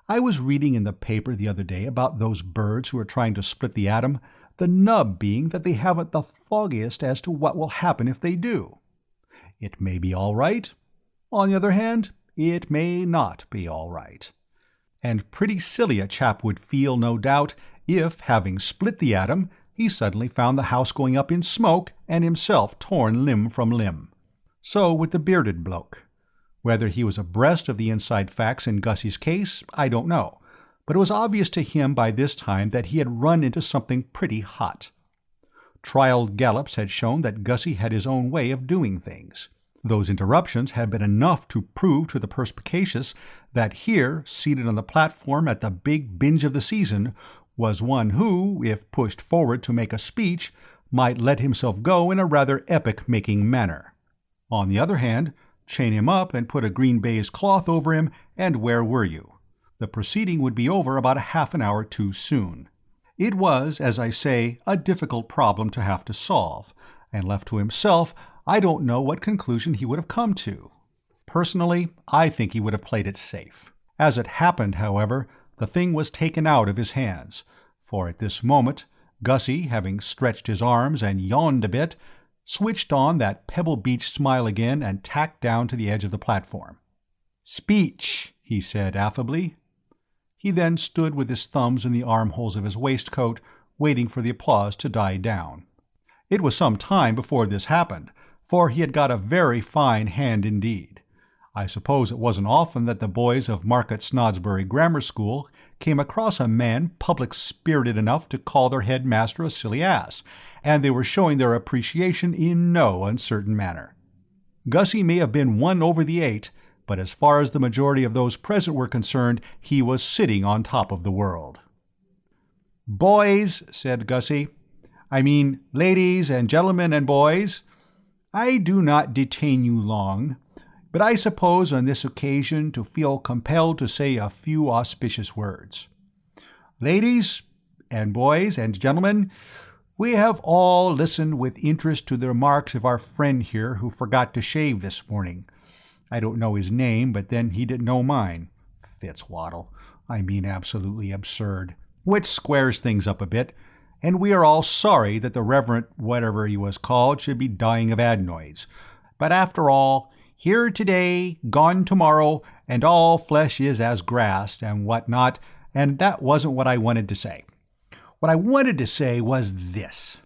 S1: I was reading in the paper the other day about those birds who are trying to split the atom, the nub being that they haven't the foggiest as to what will happen if they do. It may be all right. On the other hand, it may not be all right. And pretty silly a chap would feel, no doubt, if, having split the atom, he suddenly found the house going up in smoke and himself torn limb from limb. So with the bearded bloke. Whether he was abreast of the inside facts in Gussie's case, I don't know, but it was obvious to him by this time that he had run into something pretty hot. Trial gallops had shown that Gussie had his own way of doing things. Those interruptions had been enough to prove to the perspicacious that here, seated on the platform at the big binge of the season, was one who, if pushed forward to make a speech, might let himself go in a rather epic-making manner. On the other hand, chain him up and put a green baize cloth over him, and where were you? The proceeding would be over about a half an hour too soon. It was, as I say, a difficult problem to have to solve, and left to himself, I don't know what conclusion he would have come to. Personally, I think he would have played it safe. As it happened, however, the thing was taken out of his hands, for at this moment, Gussie, having stretched his arms and yawned a bit, switched on that Pebble Beach smile again and tacked down to the edge of the platform. "Speech," he said affably. He then stood with his thumbs in the armholes of his waistcoat, waiting for the applause to die down. It was some time before this happened, for he had got a very fine hand indeed. I suppose it wasn't often that the boys of Market Snodsbury Grammar School came across a man public-spirited enough to call their headmaster a silly ass, and they were showing their appreciation in no uncertain manner. Gussie may have been 1 over the 8, but as far as the majority of those present were concerned, he was sitting on top of the world. "Boys," said Gussie, "I mean ladies and gentlemen and boys, I do not detain you long, but I suppose on this occasion to feel compelled to say a few auspicious words. Ladies and boys and gentlemen, we have all listened with interest to the remarks of our friend here who forgot to shave this morning. I don't know his name, but then he didn't know mine. Fitzwaddle. I mean absolutely absurd. Which squares things up a bit, and we are all sorry that the Reverend whatever he was called should be dying of adenoids. But after all, here today, gone tomorrow, and all flesh is as grass, and what not, and that wasn't what I wanted to say. What I wanted to say was this,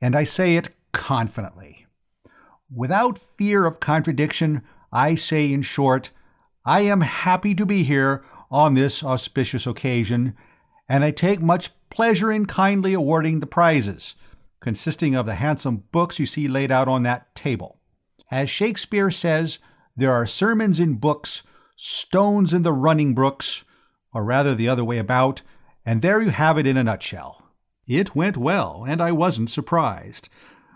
S1: and I say it confidently. Without fear of contradiction, I say in short, I am happy to be here on this auspicious occasion, and I take much pleasure in kindly awarding the prizes, consisting of the handsome books you see laid out on that table. As Shakespeare says, there are sermons in books, stones in the running brooks, or rather the other way about, and there you have it in a nutshell. It went well, and I wasn't surprised.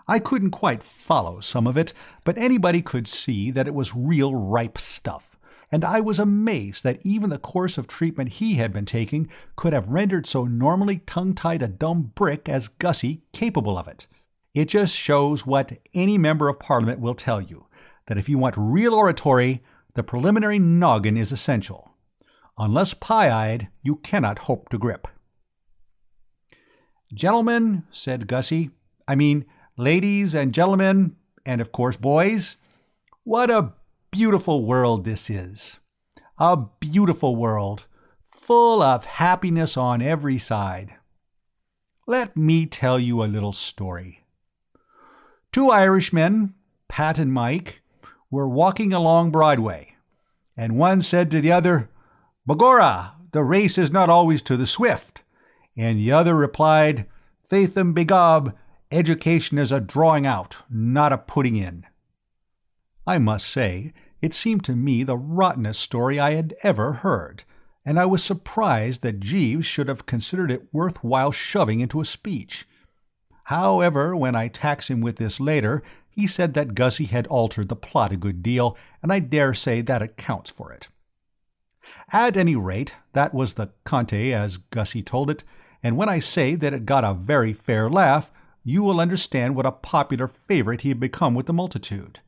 S1: I couldn't quite follow some of it, but anybody could see that it was real ripe stuff, and I was amazed that even the course of treatment he had been taking could have rendered so normally tongue-tied a dumb brick as Gussie capable of it. It just shows what any member of Parliament will tell you, that if you want real oratory, the preliminary noggin is essential. Unless pie-eyed, you cannot hope to grip. "Gentlemen," said Gussie, I mean, ladies and gentlemen, and of course boys, what a beautiful world this is. A beautiful world, full of happiness on every side. Let me tell you a little story. Two Irishmen, Pat and Mike, were walking along Broadway, and one said to the other, "Begorra, the race is not always to the swift," and the other replied, "Faith and begob, education is a drawing out, not a putting in." I must say, it seemed to me the rottenest story I had ever heard, and I was surprised that Jeeves should have considered it worth while shoving into a speech. However, when I taxed him with this later, he said that Gussie had altered the plot a good deal, and I dare say that accounts for it. At any rate, that was the Conte as Gussie told it, and when I say that it got a very fair laugh, you will understand what a popular favorite he had become with the multitude.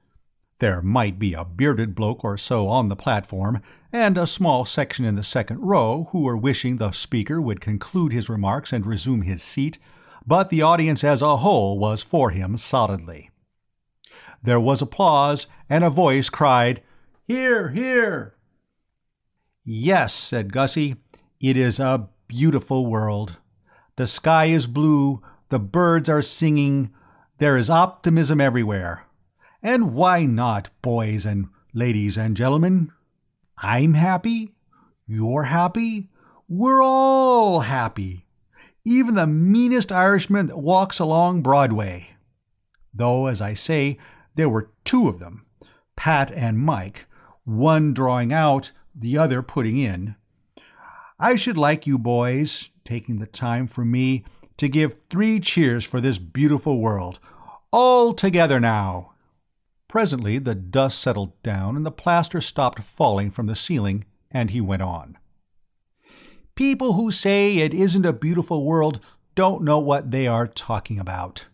S1: There might be a bearded bloke or so on the platform, and a small section in the second row who were wishing the speaker would conclude his remarks and resume his seat, but the audience as a whole was for him solidly. There was applause, and a voice cried, "Hear, hear!" "Yes," said Gussie, "it is a beautiful world. The sky is blue, the birds are singing, there is optimism everywhere. And why not, boys and ladies and gentlemen? I'm happy, you're happy, we're all happy. Even the meanest Irishman that walks along Broadway. Though, as I say, there were two of them, Pat and Mike, one drawing out, the other putting in. I should like you boys, taking the time from me, to give 3 cheers for this beautiful world. All together now." Presently the dust settled down and the plaster stopped falling from the ceiling, and he went on. "People who say it isn't a beautiful world don't know what they are talking about.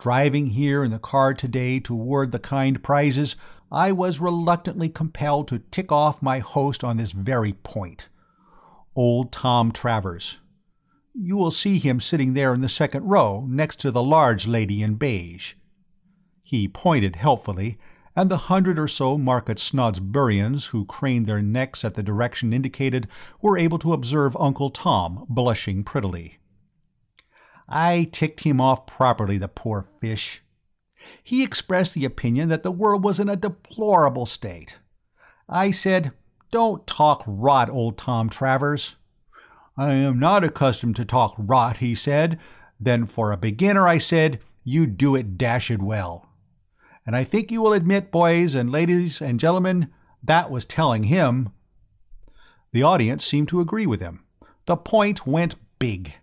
S1: Driving here in the car today toward the kind prizes, I was reluctantly compelled to tick off my host on this very point. Old Tom Travers. You will see him sitting there in the second row, next to the large lady in beige." He pointed helpfully, and the 100 or so Market Snodsburians who craned their necks at the direction indicated were able to observe Uncle Tom blushing prettily. I ticked him off properly, the poor fish. He expressed the opinion that the world was in a deplorable state. I said, "Don't talk rot, old Tom Travers." "I am not accustomed to talk rot," he said. Then for a beginner, I said, "You do it dashed well." And I think you will admit, boys and ladies and gentlemen, that was telling him. The audience seemed to agree with him. The point went big.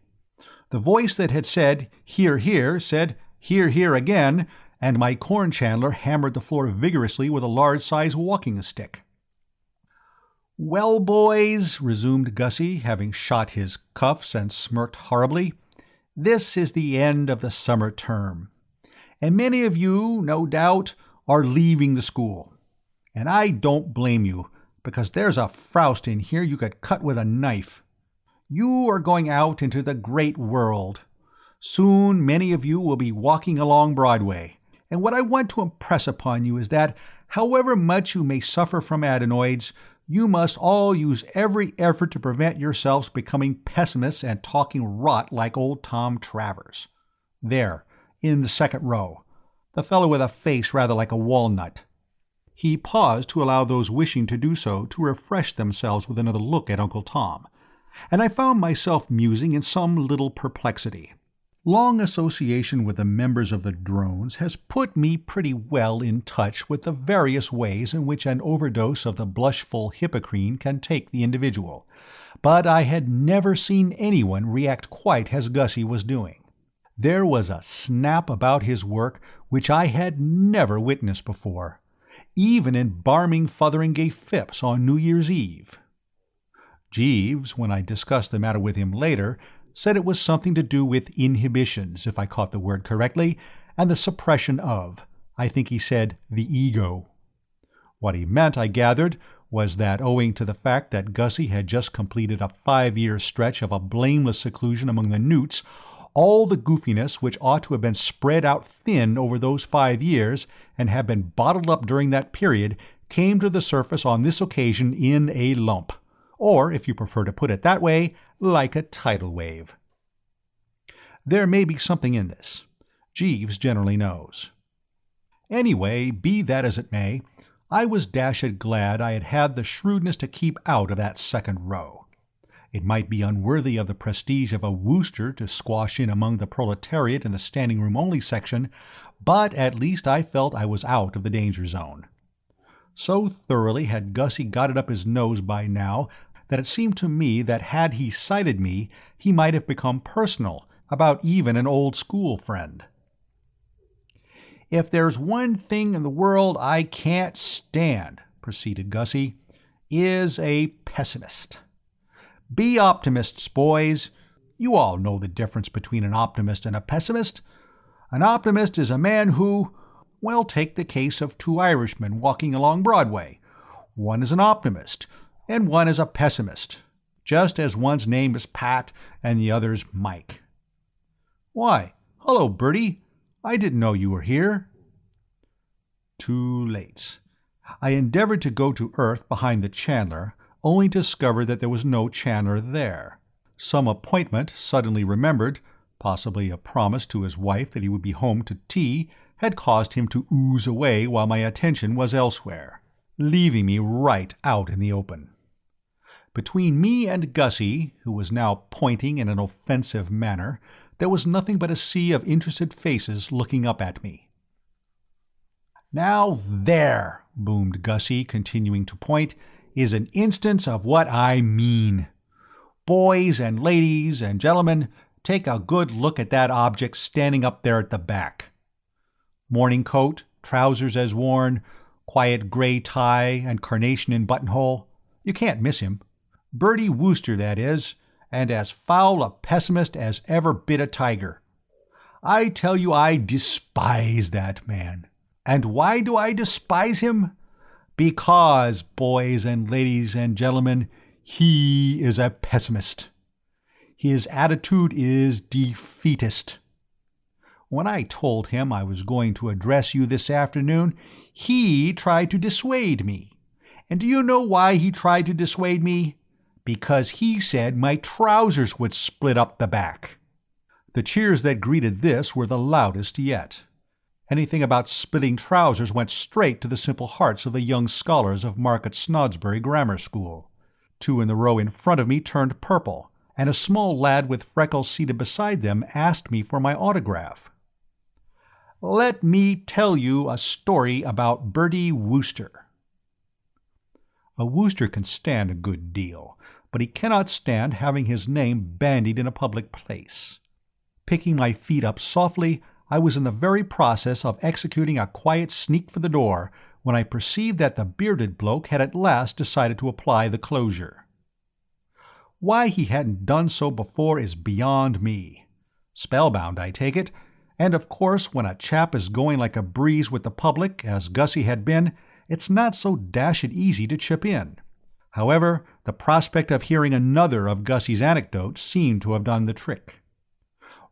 S1: The voice that had said, "Hear, hear," said, "Hear, hear" again, and my corn chandler hammered the floor vigorously with a large-sized walking stick. "Well, boys," resumed Gussie, having shot his cuffs and smirked horribly, "this is the end of the summer term. And many of you, no doubt, are leaving the school. And I don't blame you, because there's a frowst in here you could cut with a knife. You are going out into the great world. Soon many of you will be walking along Broadway. And what I want to impress upon you is that, however much you may suffer from adenoids, you must all use every effort to prevent yourselves becoming pessimists and talking rot like old Tom Travers. There, in the second row, the fellow with a face rather like a walnut." He paused to allow those wishing to do so to refresh themselves with another look at Uncle Tom, and I found myself musing in some little perplexity. Long association with the members of the drones has put me pretty well in touch with the various ways in which an overdose of the blushful hippocrene can take the individual, but I had never seen anyone react quite as Gussie was doing. There was a snap about his work which I had never witnessed before, even in Barming Fotheringay Phipps on New Year's Eve. Jeeves, when I discussed the matter with him later, said it was something to do with inhibitions, if I caught the word correctly, and the suppression of, I think he said, the ego. What he meant, I gathered, was that owing to the fact that Gussie had just completed a 5-year stretch of a blameless seclusion among the newts, All the goofiness which ought to have been spread out thin over those 5 years and have been bottled up during that period came to the surface on this occasion in a lump, or, if you prefer to put it that way, like a tidal wave. There may be something in this. Jeeves generally knows. Anyway, be that as it may, I was dashed glad I had had the shrewdness to keep out of that second row. It might be unworthy of the prestige of a Wooster to squash in among the proletariat in the standing-room-only section, but at least I felt I was out of the danger zone. So thoroughly had Gussie got it up his nose by now that it seemed to me that had he sighted me, he might have become personal about even an old-school friend. "If there's one thing in the world I can't stand," proceeded Gussie, "is a pessimist. Be optimists, boys. You all know the difference between an optimist and a pessimist. An optimist is a man who— well, take the case of two Irishmen walking along Broadway. One is an optimist, and one is a pessimist, just as one's name is Pat and the other's Mike. Why, hello, Bertie. I didn't know you were here." Too late. I endeavored to go to earth behind the Chandler, only to discover that there was no Chandler there. Some appointment, suddenly remembered, possibly a promise to his wife that he would be home to tea, had caused him to ooze away while my attention was elsewhere, leaving me right out in the open. Between me and Gussie, who was now pointing in an offensive manner, there was nothing but a sea of interested faces looking up at me. "Now there," boomed Gussie, continuing to point, "is an instance of what I mean. Boys and ladies and gentlemen, take a good look at that object standing up there at the back. Morning coat, trousers as worn, quiet grey tie and carnation in buttonhole. You can't miss him. Bertie Wooster, that is, and as foul a pessimist as ever bit a tiger. I tell you I despise that man. And why do I despise him? Because, boys and ladies and gentlemen, he is a pessimist. His attitude is defeatist. When I told him I was going to address you this afternoon, he tried to dissuade me. And do you know why he tried to dissuade me? Because he said my trousers would split up the back." The cheers that greeted this were the loudest yet. Anything about splitting trousers went straight to the simple hearts of the young scholars of Market Snodsbury Grammar School. Two in the row in front of me turned purple, and a small lad with freckles seated beside them asked me for my autograph. "Let me tell you a story about Bertie Wooster." A Wooster can stand a good deal, but he cannot stand having his name bandied in a public place. Picking my feet up softly, I was in the very process of executing a quiet sneak for the door when I perceived that the bearded bloke had at last decided to apply the closure. Why he hadn't done so before is beyond me. Spellbound, I take it, and of course when a chap is going like a breeze with the public, as Gussie had been, it's not so dashed easy to chip in. However, the prospect of hearing another of Gussie's anecdotes seemed to have done the trick.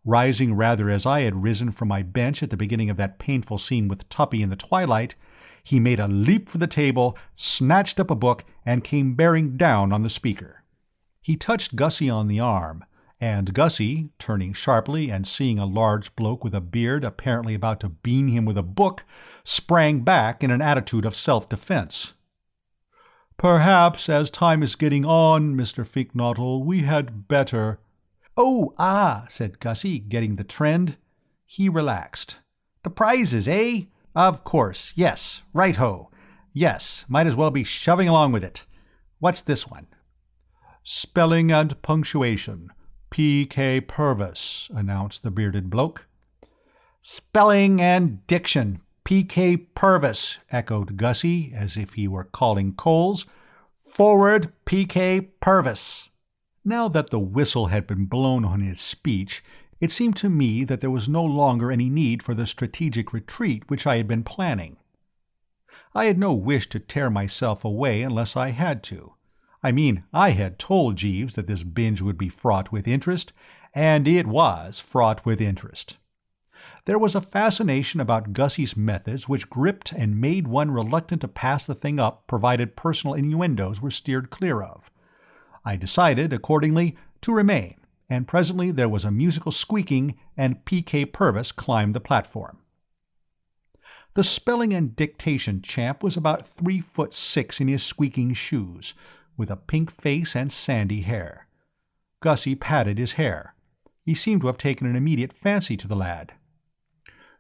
S1: Rising rather as I had risen from my bench at the beginning of that painful scene with Tuppy in the twilight, he made a leap for the table, snatched up a book, and came bearing down on the speaker. He touched Gussie on the arm, and Gussie, turning sharply and seeing a large bloke with a beard apparently about to bean him with a book, sprang back in an attitude of self-defense. "Perhaps, as time is getting on, Mr. Finknottle, we had better—" "Oh, ah," said Gussie, getting the trend. He relaxed. "The prizes, eh? Of course, yes, right-ho. Yes, might as well be shoving along with it. What's this one?" "Spelling and punctuation. P.K. Purvis," announced the bearded bloke. "Spelling and diction. P.K. Purvis," echoed Gussie, as if he were calling coals. "Forward, P.K. Purvis." Now that the whistle had been blown on his speech, it seemed to me that there was no longer any need for the strategic retreat which I had been planning. I had no wish to tear myself away unless I had to. I mean, I had told Jeeves that this binge would be fraught with interest, and it was fraught with interest. There was a fascination about Gussie's methods which gripped and made one reluctant to pass the thing up provided personal innuendos were steered clear of. I decided, accordingly, to remain, and presently there was a musical squeaking, and P.K. Purvis climbed the platform. The spelling and dictation champ was about 3'6" in his squeaking shoes, with a pink face and sandy hair. Gussie patted his hair. He seemed to have taken an immediate fancy to the lad.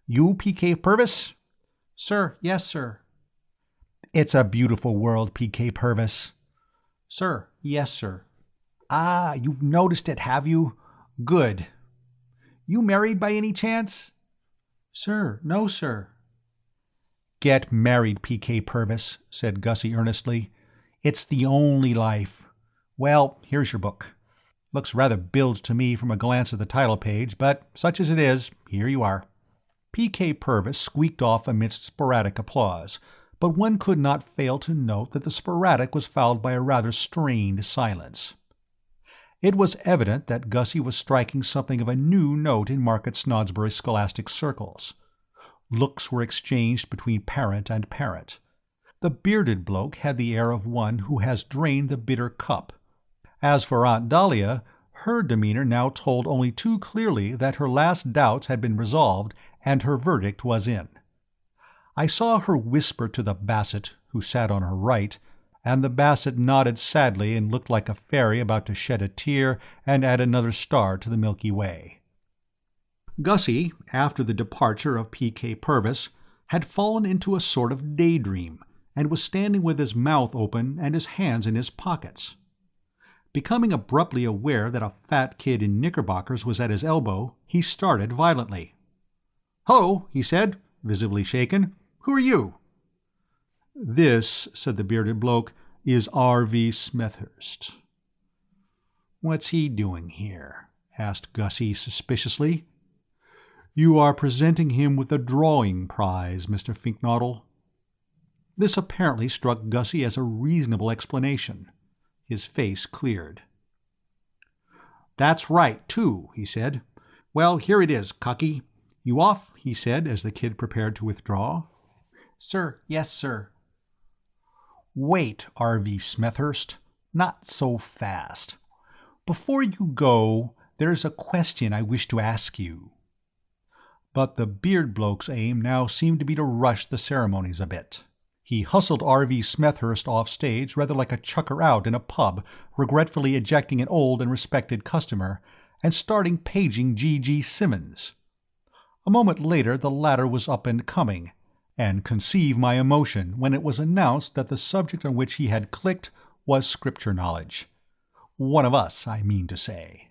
S1: "You P.K. Purvis?" "Sir, yes, sir." "It's a beautiful world, P.K. Purvis." "Sir, yes, sir." "Ah, you've noticed it, have you? Good. You married by any chance?" "Sir, no, sir." "Get married, P.K. Purvis," said Gussie earnestly. "It's the only life. Well, here's your book. Looks rather bilged to me from a glance at the title page, but such as it is, here you are." P.K. Purvis squeaked off amidst sporadic applause, but one could not fail to note that the sporadic was followed by a rather strained silence. It was evident that Gussie was striking something of a new note in Market Snodsbury scholastic circles. Looks were exchanged between parent and parent. The bearded bloke had the air of one who has drained the bitter cup. As for Aunt Dahlia, her demeanor now told only too clearly that her last doubts had been resolved and her verdict was in. I saw her whisper to the Basset, who sat on her right, and the Basset nodded sadly and looked like a fairy about to shed a tear and add another star to the Milky Way. Gussie, after the departure of P.K. Purvis, had fallen into a sort of daydream, and was standing with his mouth open and his hands in his pockets. Becoming abruptly aware that a fat kid in knickerbockers was at his elbow, he started violently. "Ho!" he said, visibly shaken. "Who are you?" "This," said the bearded bloke, "is R.V. Smethurst." "What's he doing here?" asked Gussie suspiciously. "You are presenting him with a drawing prize, Mr. Finknottle." This apparently struck Gussie as a reasonable explanation. His face cleared. "That's right, too," he said. "Well, here it is, Cucky. You off?" he said, as the kid prepared to withdraw. "Sir, yes, sir." "Wait, R.V. Smethurst. Not so fast. Before you go, there's a question I wish to ask you." But the beard bloke's aim now seemed to be to rush the ceremonies a bit. He hustled R.V. Smethurst off stage rather like a chucker out in a pub, regretfully ejecting an old and respected customer, and starting paging G.G. Simmons. A moment later the latter was up and coming, and conceive my emotion when it was announced that the subject on which he had clicked was Scripture knowledge. One of us, I mean to say.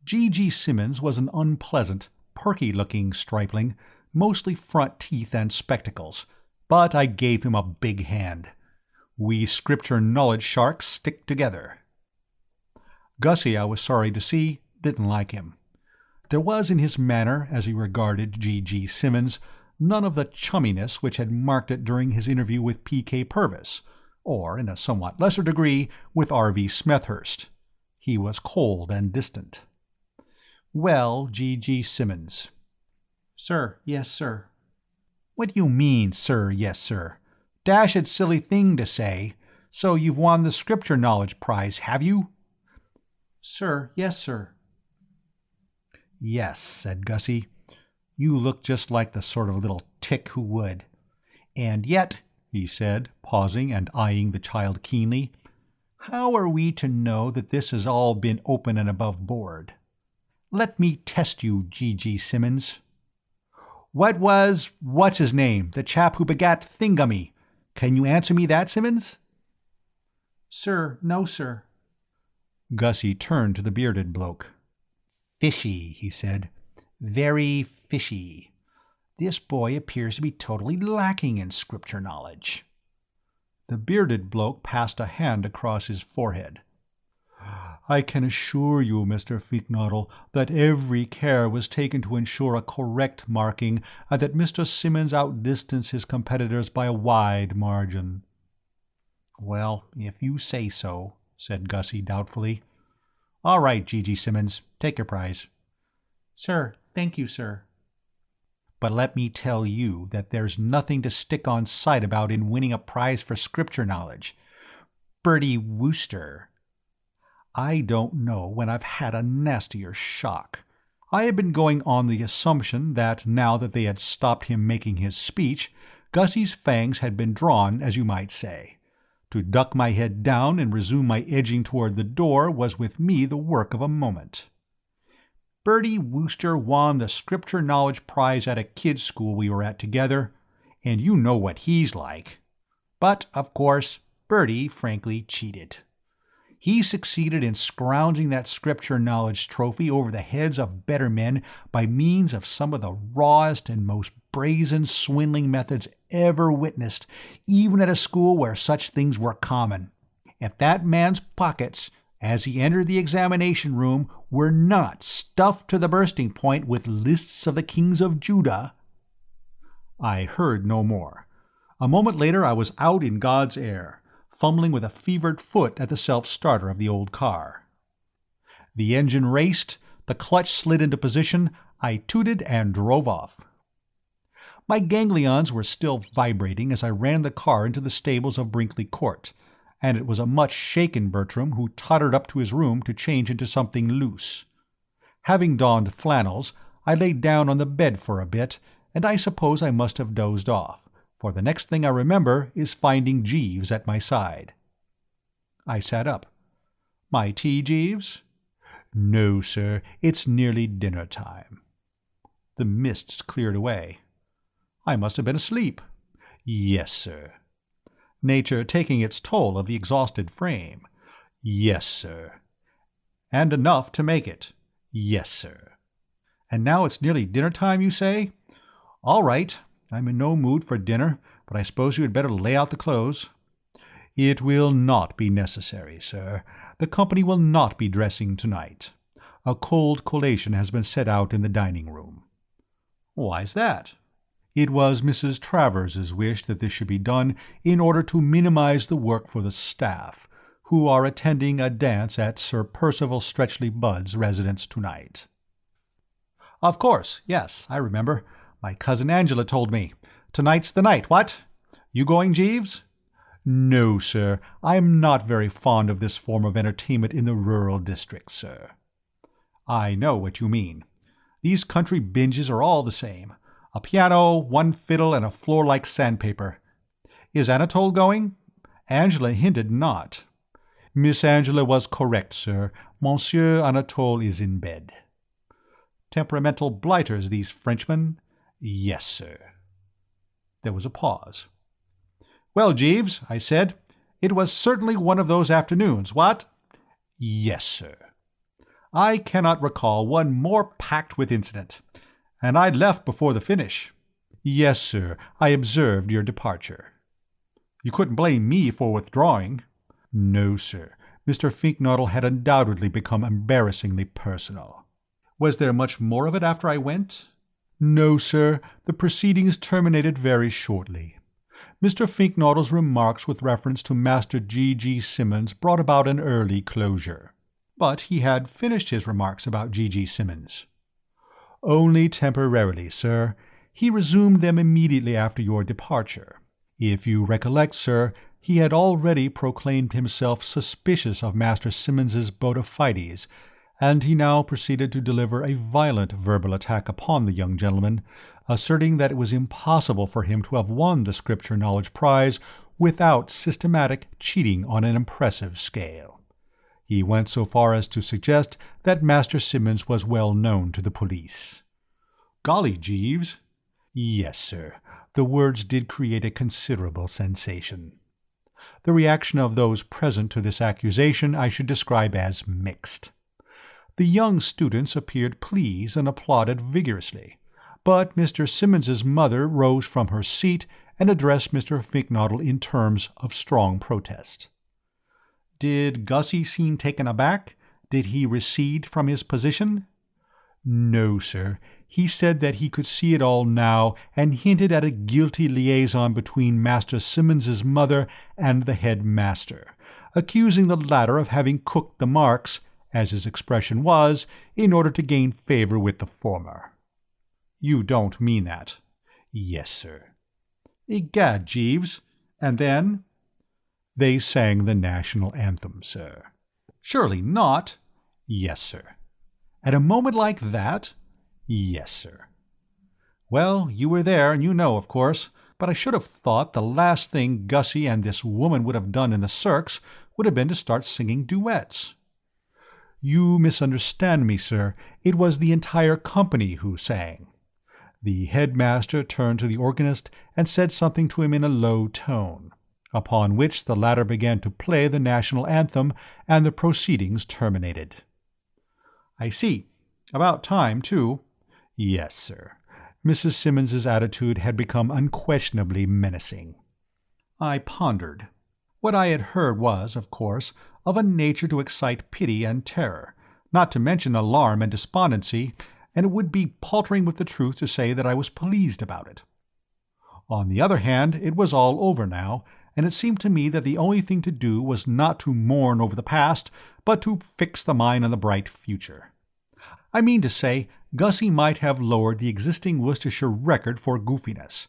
S1: G.G. Simmons was an unpleasant, perky-looking stripling, mostly front teeth and spectacles, but I gave him a big hand. We Scripture knowledge sharks stick together. Gussie, I was sorry to see, didn't like him. There was in his manner, as he regarded G.G. Simmons, none of the chumminess which had marked it during his interview with P.K. Purvis, or, in a somewhat lesser degree, with R.V. Smethurst. He was cold and distant. "Well, G.G. Simmons." "Sir, yes, sir." "What do you mean, sir, yes, sir? Dashed silly thing to say. So you've won the Scripture knowledge prize, have you?" "Sir, yes, sir." "Yes," said Gussie. "You look just like the sort of little tick who would. And yet," he said, pausing and eyeing the child keenly, "how are we to know that this has all been open and above board? Let me test you, G.G. Simmons. What's his name, the chap who begat Thingummy? Can you answer me that, Simmons?" "Sir, no, sir." Gussie turned to the bearded bloke. "Fishy," he said. "Very fishy. This boy appears to be totally lacking in Scripture knowledge." The bearded bloke passed a hand across his forehead. "I can assure you, Mr. Finknottle, that every care was taken to ensure a correct marking, and that Mr. Simmons outdistanced his competitors by a wide margin." "Well, if you say so," said Gussie doubtfully. All right, G.G. Simmons, take your prize.
S2: Sir, thank you, sir.
S1: But let me tell you that there's nothing to stick on sight about in winning a prize for scripture knowledge. Bertie Wooster. I don't know when I've had a nastier shock. I had been going on the assumption that now that they had stopped him making his speech, Gussie's fangs had been drawn, as you might say. To duck my head down and resume my edging toward the door was with me the work of a moment. Bertie Wooster won the Scripture Knowledge Prize at a kids' school we were at together, and you know what he's like. But, of course, Bertie frankly cheated. He succeeded in scrounging that Scripture Knowledge trophy over the heads of better men by means of some of the rawest and most brazen swindling methods ever witnessed, even at a school where such things were common. If that man's pockets, as he entered the examination room, were not stuffed to the bursting point with lists of the kings of Judah— I heard no more. A moment later I was out in God's air, fumbling with a fevered foot at the self-starter of the old car. The engine raced, the clutch slid into position, I tooted and drove off. My ganglions were still vibrating as I ran the car into the stables of Brinkley Court, and it was a much shaken Bertram who tottered up to his room to change into something loose. Having donned flannels, I lay down on the bed for a bit, and I suppose I must have dozed off, for the next thing I remember is finding Jeeves at my side. I sat up. "My tea, Jeeves?" "No, sir, it's nearly dinner time." The mists cleared away. I must have been asleep. "Yes, sir." "Nature taking its toll of the exhausted frame." "Yes, sir." "And enough to make it." "Yes, sir." "And now it's nearly dinner time, you say? All right. I'm in no mood for dinner, but I suppose you had better lay out the clothes." "It will not be necessary, sir. The company will not be dressing tonight. A cold collation has been set out in the dining-room." "Why's that?" "It was Mrs. Travers's wish that this should be done in order to minimize the work for the staff, who are attending a dance at Sir Percival Stretchley Budd's residence tonight." "Of course, yes, I remember. My cousin Angela told me. Tonight's the night, what? You going, Jeeves?" "No, sir. I'm not very fond of this form of entertainment in the rural districts, sir." "I know what you mean. These country binges are all the same. A piano, one fiddle, and a floor like sandpaper. Is Anatole going?" "Angela hinted not." "Miss Angela was correct, sir. Monsieur Anatole is in bed." "Temperamental blighters, these Frenchmen." "Yes, sir." There was a pause. "Well, Jeeves," I said, "it was certainly one of those afternoons, what?" "Yes, sir." "I cannot recall one more packed with incident. And I left before the finish." "Yes, sir. I observed your departure." "You couldn't blame me for withdrawing." "No, sir. Mr. Finknottle had undoubtedly become embarrassingly personal." "Was there much more of it after I went?" "No, sir. The proceedings terminated very shortly. Mr. Finknottle's remarks with reference to Master G.G. Simmons brought about an early closure." "But he had finished his remarks about G.G. Simmons." "Only temporarily, sir. He resumed them immediately after your departure. If you recollect, sir, he had already proclaimed himself suspicious of Master Simmons's bona fides, and he now proceeded to deliver a violent verbal attack upon the young gentleman, asserting that it was impossible for him to have won the Scripture Knowledge Prize without systematic cheating on an impressive scale. He went so far as to suggest that Master Simmons was well known to the police." "Golly, Jeeves." "Yes, sir. The words did create a considerable sensation. The reaction of those present to this accusation I should describe as mixed. The young students appeared pleased and applauded vigorously, but Mr. Simmons's mother rose from her seat and addressed Mr. Finknottle in terms of strong protest. "Did Gussie seem taken aback? Did he recede from his position?" "No, sir. He said that he could see it all now, and hinted at a guilty liaison between Master Simmons's mother and the head master, accusing the latter of having cooked the marks, as his expression was, in order to gain favor with the former. "You don't mean that?" "Yes, sir." "Egad, Jeeves. And then?" "They sang the national anthem, sir." "Surely not." "Yes, sir." "At a moment like that?" "Yes, sir." "Well, you were there, and you know, of course, but I should have thought the last thing Gussie and this woman would have done in the circus would have been to start singing duets." "You misunderstand me, sir. It was the entire company who sang. The headmaster turned to the organist and said something to him in a low tone, upon which the latter began to play the national anthem, and the proceedings terminated." "I see. About time, too." "Yes, sir." Mrs. Simmons's attitude had become unquestionably menacing. I pondered. What I had heard was, of course, of a nature to excite pity and terror, not to mention alarm and despondency, and it would be paltering with the truth to say that I was pleased about it. On the other hand, it was all over now, and it seemed to me that the only thing to do was not to mourn over the past, but to fix the mind on the bright future. I mean to say, Gussie might have lowered the existing Worcestershire record for goofiness,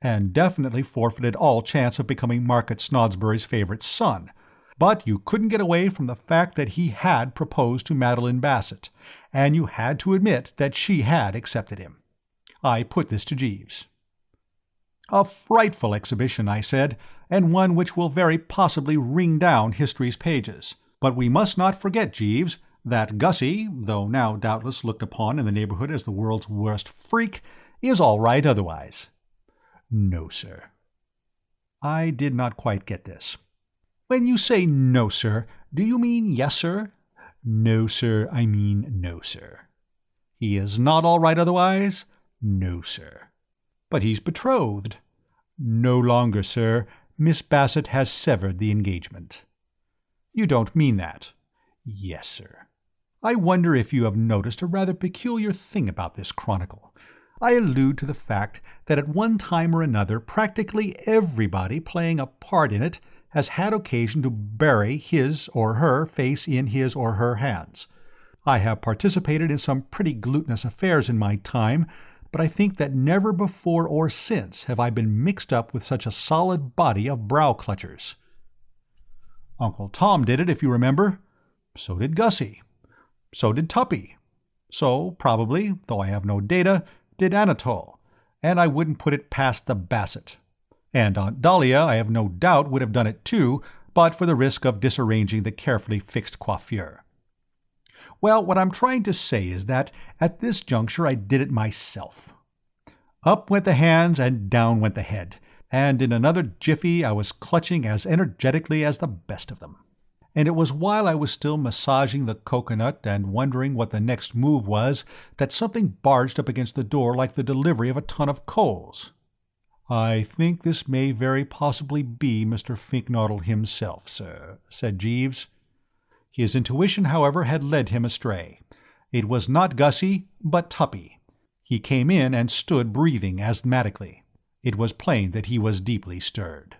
S1: and definitely forfeited all chance of becoming Margaret Snodsbury's favourite son, but you couldn't get away from the fact that he had proposed to Madeline Bassett, and you had to admit that she had accepted him. I put this to Jeeves. "A frightful exhibition," I said, "and one which will very possibly ring down history's pages. But we must not forget, Jeeves, that Gussie, though now doubtless looked upon in the neighbourhood as the world's worst freak, is all right otherwise." "No, sir." I did not quite get this. "When you say no, sir, do you mean yes, sir?" "No, sir, I mean no, sir." "He is not all right otherwise?" "No, sir." "But he's betrothed." "No longer, sir. Miss Bassett has severed the engagement." "You don't mean that?" "Yes, sir." I wonder if you have noticed a rather peculiar thing about this chronicle. I allude to the fact that at one time or another practically everybody playing a part in it has had occasion to bury his or her face in his or her hands. I have participated in some pretty glutinous affairs in my time, but I think that never before or since have I been mixed up with such a solid body of brow-clutchers. Uncle Tom did it, if you remember. So did Gussie. So did Tuppy. So, probably, though I have no data, did Anatole, and I wouldn't put it past the Bassett. And Aunt Dahlia, I have no doubt, would have done it too, but for the risk of disarranging the carefully fixed coiffure. Well, what I'm trying to say is that at this juncture I did it myself. Up went the hands and down went the head, and in another jiffy I was clutching as energetically as the best of them. And it was while I was still massaging the coconut and wondering what the next move was that something barged up against the door like the delivery of a ton of coals. "I think this may very possibly be Mr. Finknottle himself, sir," said Jeeves. His intuition, however, had led him astray. It was not Gussie, but Tuppy. He came in and stood breathing asthmatically. It was plain that he was deeply stirred.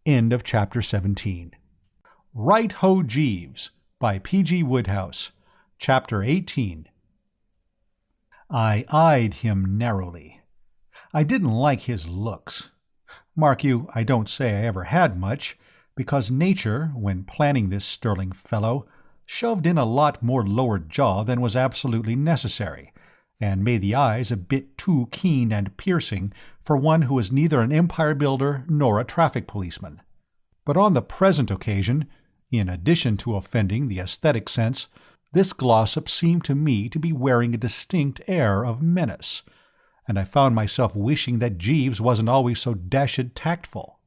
S1: End of chapter 17. Right Ho Jeeves, by P.G. Wodehouse. Chapter 18. I eyed him narrowly. I didn't like his looks. Mark you, I don't say I ever had much, because nature, when planning this sterling fellow, shoved in a lot more lower jaw than was absolutely necessary, and made the eyes a bit too keen and piercing for one who was neither an empire builder nor a traffic policeman. But on the present occasion, in addition to offending the aesthetic sense, this glossop seemed to me to be wearing a distinct air of menace, and I found myself wishing that Jeeves wasn't always so dashed tactful.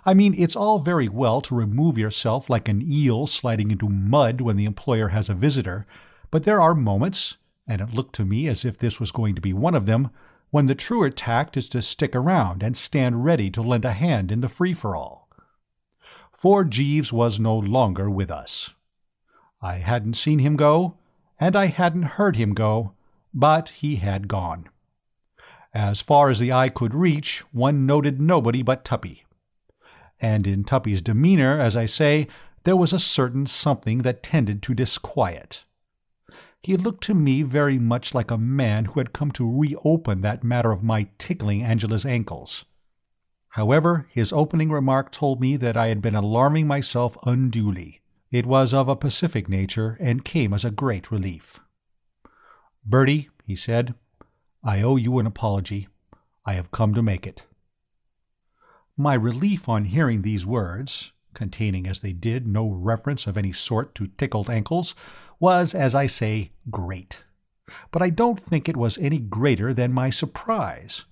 S1: I mean, it's all very well to remove yourself like an eel sliding into mud when the employer has a visitor, but there are moments, and it looked to me as if this was going to be one of them, when the truer tact is to stick around and stand ready to lend a hand in the free-for-all. For Jeeves was no longer with us. I hadn't seen him go, and I hadn't heard him go, but he had gone. As far as the eye could reach, one noted nobody but Tuppy. And in Tuppy's demeanour, as I say, there was a certain something that tended to disquiet. He looked to me very much like a man who had come to reopen that matter of my tickling Angela's ankles. However, his opening remark told me that I had been alarming myself unduly. It was of a pacific nature, and came as a great relief. "Bertie," he said, "I owe you an apology. I have come to make it." My relief on hearing these words, containing as they did no reference of any sort to tickled ankles, was, as I say, great. But I don't think it was any greater than my surprise.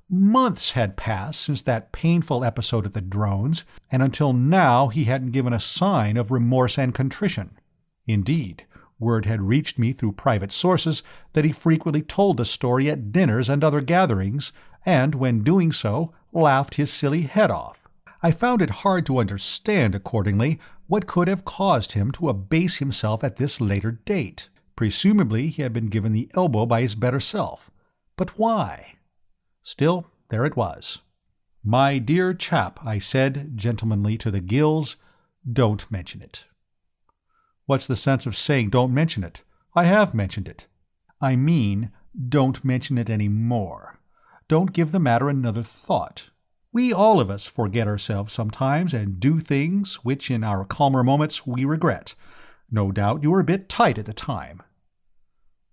S1: Months had passed since that painful episode at the Drones, and until now he hadn't given a sign of remorse and contrition. Indeed, word had reached me through private sources that he frequently told the story at dinners and other gatherings, and when doing so, laughed his silly head off. I found it hard to understand, accordingly, what could have caused him to abase himself at this later date. Presumably he had been given the elbow by his better self. But why? Still, there it was. "My dear chap," I said, gentlemanly to the gills, "don't mention it." "What's the sense of saying don't mention it? I have mentioned it." "I mean, don't mention it any more. Don't give the matter another thought. We all of us forget ourselves sometimes and do things which in our calmer moments we regret. No doubt you were a bit tight at the time."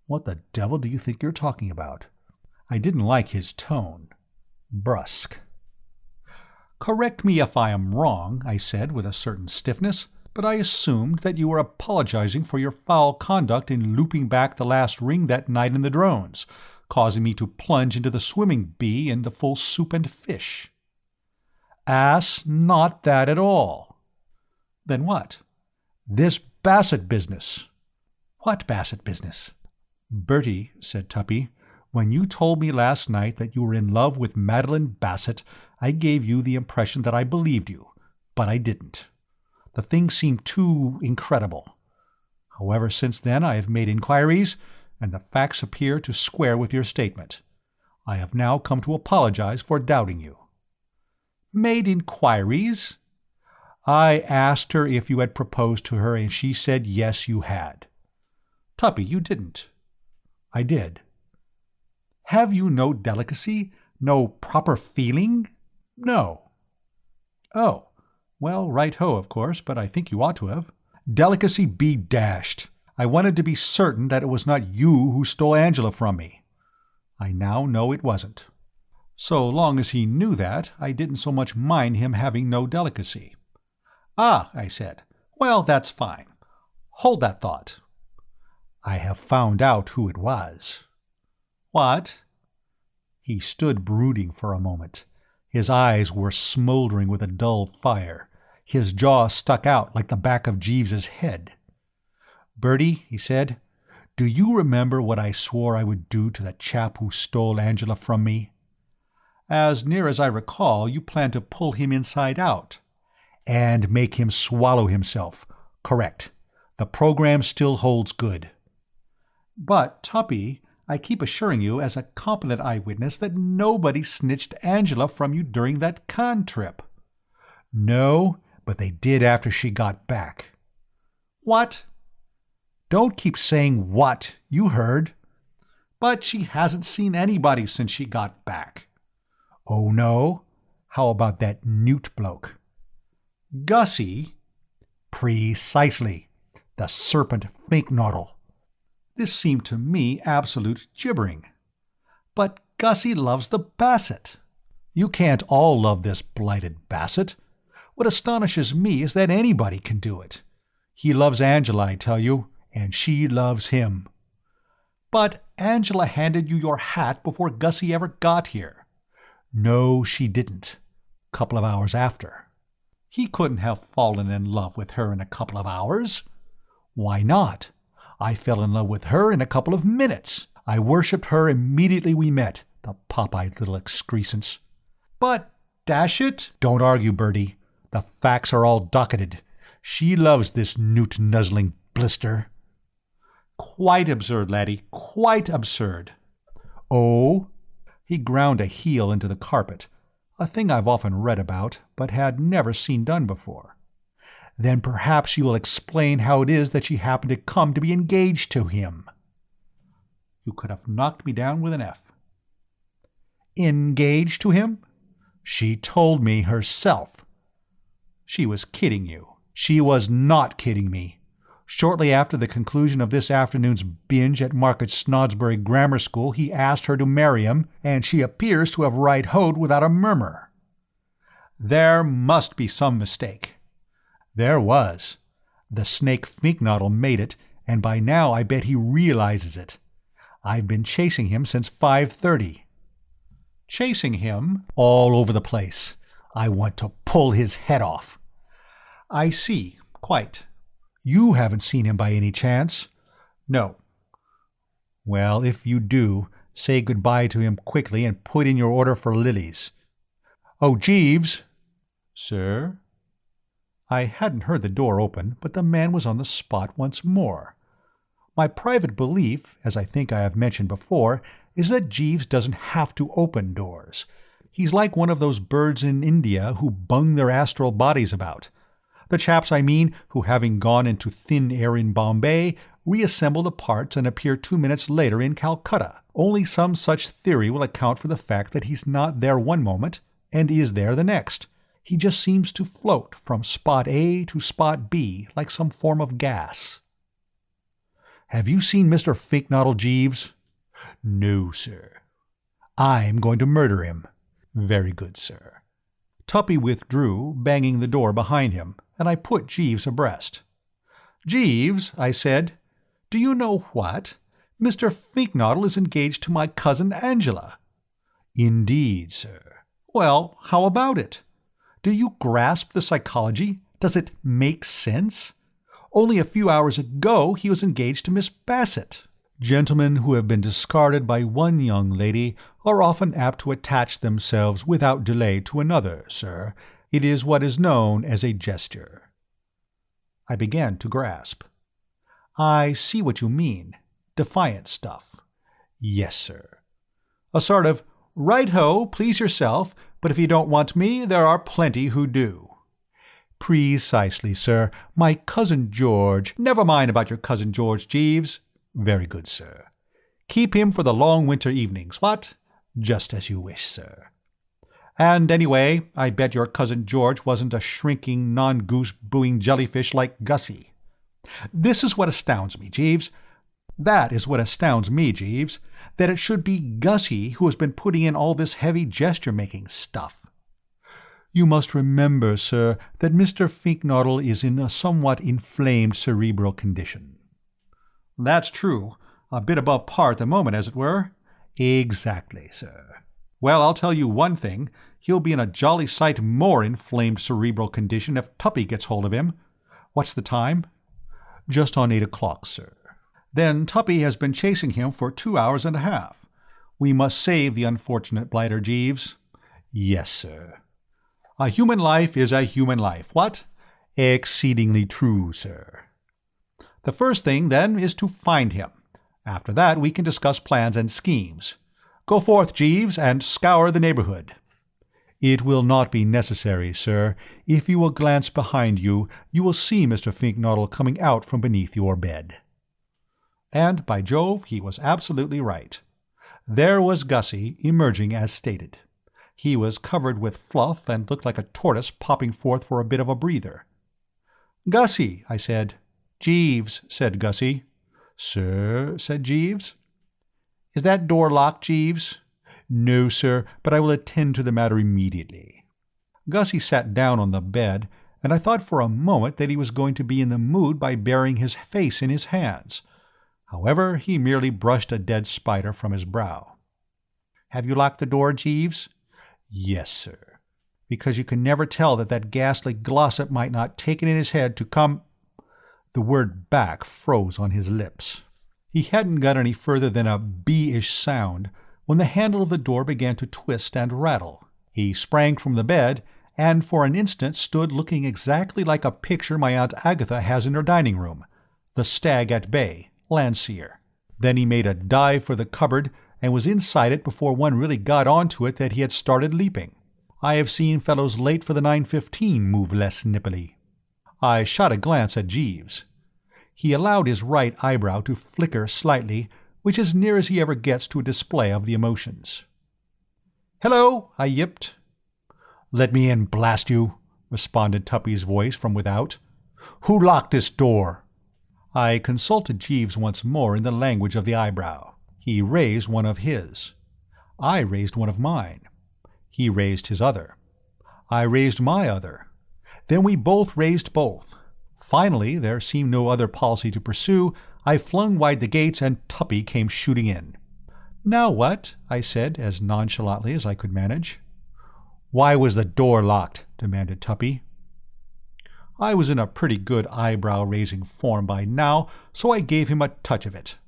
S1: "What the devil do you think you're talking about?" I didn't like his tone. Brusque. "Correct me if I am wrong," I said with a certain stiffness, "but I assumed that you were apologizing for your foul conduct in looping back the last ring that night in the Drones, causing me to plunge into the swimming bee in the full soup and fish." "Ass, not that at all." "Then what?" "This Bassett business." "What Bassett business?" "Bertie," said Tuppy, "when you told me last night that you were in love with Madeline Bassett, I gave you the impression that I believed you, but I didn't. The thing seemed too incredible. However, since then I have made inquiries, and the facts appear to square with your statement. I have now come to apologize for doubting you." "Made inquiries?" "I asked her if you had proposed to her, and she said yes, you had." "Tuppy, you didn't." "I did." "Have you no delicacy, no proper feeling?" "No." "Oh. Well, right-ho, of course, but I think you ought to have." "Delicacy be dashed! I wanted to be certain that it was not you who stole Angela from me. I now know it wasn't." So long as he knew that, I didn't so much mind him having no delicacy. "Ah," I said. "Well, that's fine. Hold that thought. I have found out who it was." "What?" He stood brooding for a moment. His eyes were smoldering with a dull fire. His jaw stuck out like the back of Jeeves's head. "Bertie," he said, "do you remember what I swore I would do to the chap who stole Angela from me?" "As near as I recall, you plan to pull him inside out." "And make him swallow himself. Correct. The program still holds good." "But, Tuppy, I keep assuring you as a competent eyewitness that nobody snitched Angela from you during that con trip." "No, but they did after she got back." "What?" "Don't keep saying what. You heard." "But she hasn't seen anybody since she got back." "Oh, no? How about that Newt bloke?" "Gussie?" "Precisely. The serpent Finknoddle." This seemed to me absolute gibbering. "But Gussie loves the Bassett." "You can't all love this blighted Bassett. What astonishes me is that anybody can do it. He loves Angela, I tell you, and she loves him." "But Angela handed you your hat before Gussie ever got here." "No, she didn't. Couple of hours after." "He couldn't have fallen in love with her in a couple of hours." "Why not? I fell in love with her in a couple of minutes. I worshipped her immediately we met, the pop-eyed little excrescence." "But, dash it—" "Don't argue, Bertie. The facts are all docketed. She loves this newt-nuzzling blister." "Quite absurd, laddie, quite absurd." "Oh?" He ground a heel into the carpet, a thing I've often read about, but had never seen done before. Then perhaps you will explain how it is that she happened to come to be engaged to him." You could have knocked me down with an F. "Engaged to him? She told me herself." "She was kidding you." "She was not kidding me. Shortly after the conclusion of this afternoon's binge at Market Snodsbury Grammar School he asked her to marry him, and she appears to have right-hoed without a murmur." "There must be some mistake." "There was. The snake Finknottle made it, and by now I bet he realizes it. I've been chasing him since 5:30. "Chasing him?" "All over the place. I want to pull his head off." "I see. Quite." "You haven't seen him by any chance?" "No." "Well, if you do, say goodbye to him quickly and put in your order for lilies. Oh, Jeeves." "Sir?" I hadn't heard the door open, but the man was on the spot once more. My private belief, as I think I have mentioned before, is that Jeeves doesn't have to open doors. He's like one of those birds in India who bung their astral bodies about. The chaps, I mean, who having gone into thin air in Bombay, reassemble the parts and appear 2 minutes later in Calcutta. Only some such theory will account for the fact that he's not there one moment and is there the next. He just seems to float from spot A to spot B like some form of gas. "Have you seen Mr. Finknottle, Jeeves?" "No, sir." "I'm going to murder him." "Very good, sir." Tuppy withdrew, banging the door behind him, and I put Jeeves abreast. "Jeeves," I said, "do you know what? Mr. Finknottle is engaged to my cousin Angela." "Indeed, sir." "Well, how about it? Do you grasp the psychology? Does it make sense? Only a few hours ago he was engaged to Miss Bassett. Gentlemen who have been discarded by one young lady are often apt to attach themselves without delay to another, sir. It is what is known as a gesture." I began to grasp. "I see what you mean. Defiant stuff." "Yes, sir." "A sort of, right-ho, please yourself, but if you don't want me, there are plenty who do." "Precisely, sir. My cousin George—" "Never mind about your cousin George, Jeeves." "Very good, sir." "Keep him for the long winter evenings, what?" "Just as you wish, sir." "And anyway, I bet your cousin George wasn't a shrinking, non-goose-booing jellyfish like Gussie. This is what astounds me, Jeeves. That is what astounds me, Jeeves, that it should be Gussie who has been putting in all this heavy gesture-making stuff." "You must remember, sir, that Mr. Finknottle is in a somewhat inflamed cerebral condition." "That's true. A bit above par at the moment, as it were." "Exactly, sir." "Well, I'll tell you one thing. He'll be in a jolly sight more inflamed cerebral condition if Tuppy gets hold of him. What's the time?" "Just on 8 o'clock, sir." "Then Tuppy has been chasing him for 2 hours and a half. We must save the unfortunate blighter, Jeeves." "Yes, sir." "A human life is a human life, what?" "Exceedingly true, sir." "The first thing, then, is to find him. After that we can discuss plans and schemes. Go forth, Jeeves, and scour the neighbourhood." "It will not be necessary, sir. If you will glance behind you, you will see Mr. Finknottle coming out from beneath your bed." And, by Jove, he was absolutely right. There was Gussie, emerging as stated. He was covered with fluff and looked like a tortoise popping forth for a bit of a breather. "Gussie," I said. "Jeeves," said Gussie. "Sir," said Jeeves. "Is that door locked, Jeeves?" "No, sir, but I will attend to the matter immediately." Gussie sat down on the bed, and I thought for a moment that he was going to be in the mood by burying his face in his hands. However, he merely brushed a dead spider from his brow. "Have you locked the door, Jeeves?" "Yes, sir." "Because you can never tell that ghastly Glossop might not take it in his head to come—" The word back froze on his lips. He hadn't got any further than a B-ish sound when the handle of the door began to twist and rattle. He sprang from the bed, and for an instant stood looking exactly like a picture my Aunt Agatha has in her dining room, the Stag at Bay, Landseer. Then he made a dive for the cupboard, and was inside it before one really got on to it that he had started leaping. I have seen fellows late for the 9:15 move less nippily. I shot a glance at Jeeves. He allowed his right eyebrow to flicker slightly, which is near as he ever gets to a display of the emotions. "Hello," I yipped. "Let me in, blast you," responded Tuppy's voice from without. "Who locked this door?" I consulted Jeeves once more in the language of the eyebrow. He raised one of his. I raised one of mine. He raised his other. I raised my other. Then we both raised both. Finally, there seemed no other policy to pursue. I flung wide the gates, and Tuppy came shooting in. "Now what?" I said, as nonchalantly as I could manage. "Why was the door locked?" demanded Tuppy. I was in a pretty good eyebrow-raising form by now, so I gave him a touch of it.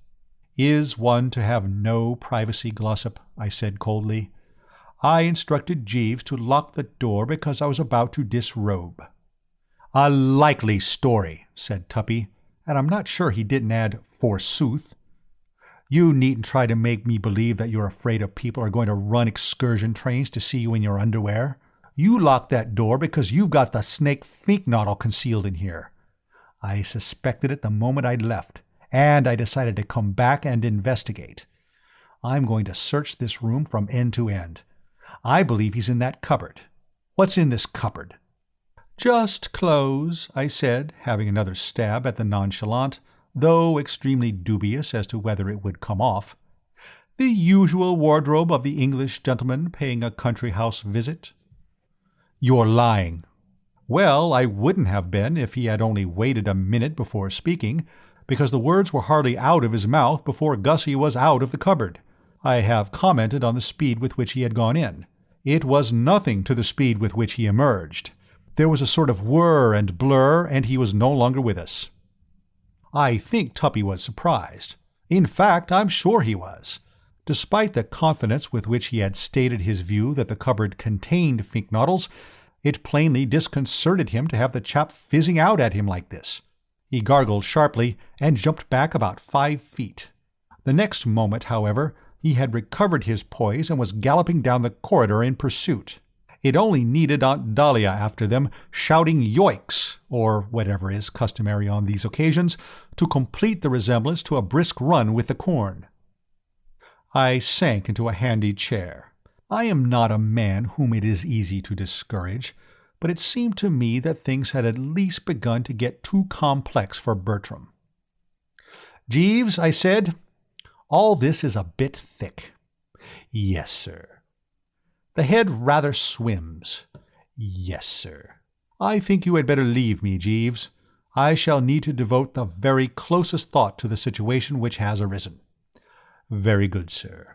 S1: "Is one to have no privacy, Glossop?" I said coldly. "I instructed Jeeves to lock the door because I was about to disrobe." "A likely story," said Tuppy, and I'm not sure he didn't add, "forsooth." "You needn't try to make me believe that you're afraid of people are going to run excursion trains to see you in your underwear. You locked that door because you've got the snake Finknottle concealed in here. I suspected it the moment I'd left, and I decided to come back and investigate. I'm going to search this room from end to end. I believe he's in that cupboard. What's in this cupboard?" "Just clothes," I said, having another stab at the nonchalant, though extremely dubious as to whether it would come off. "The usual wardrobe of the English gentleman paying a country house visit." "You're lying." Well, I wouldn't have been if he had only waited a minute before speaking, because the words were hardly out of his mouth before Gussie was out of the cupboard. I have commented on the speed with which he had gone in. It was nothing to the speed with which he emerged. There was a sort of whir and blur, and he was no longer with us. I think Tuppy was surprised. In fact, I'm sure he was. Despite the confidence with which he had stated his view that the cupboard contained Finknottles, it plainly disconcerted him to have the chap fizzing out at him like this. He gargled sharply and jumped back about 5 feet. The next moment, however, he had recovered his poise and was galloping down the corridor in pursuit. It only needed Aunt Dahlia after them, shouting "Yoicks!" or whatever is customary on these occasions, to complete the resemblance to a brisk run with the corn. I sank into a handy chair. I am not a man whom it is easy to discourage, but it seemed to me that things had at least begun to get too complex for Bertram. "Jeeves," I said, "all this is a bit thick." "Yes, sir." "The head rather swims." "Yes, sir." "I think you had better leave me, Jeeves. I shall need to devote the very closest thought to the situation which has arisen." "Very good, sir."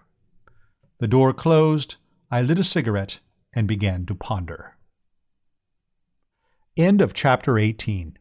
S1: The door closed. I lit a cigarette and began to ponder. End of chapter 18.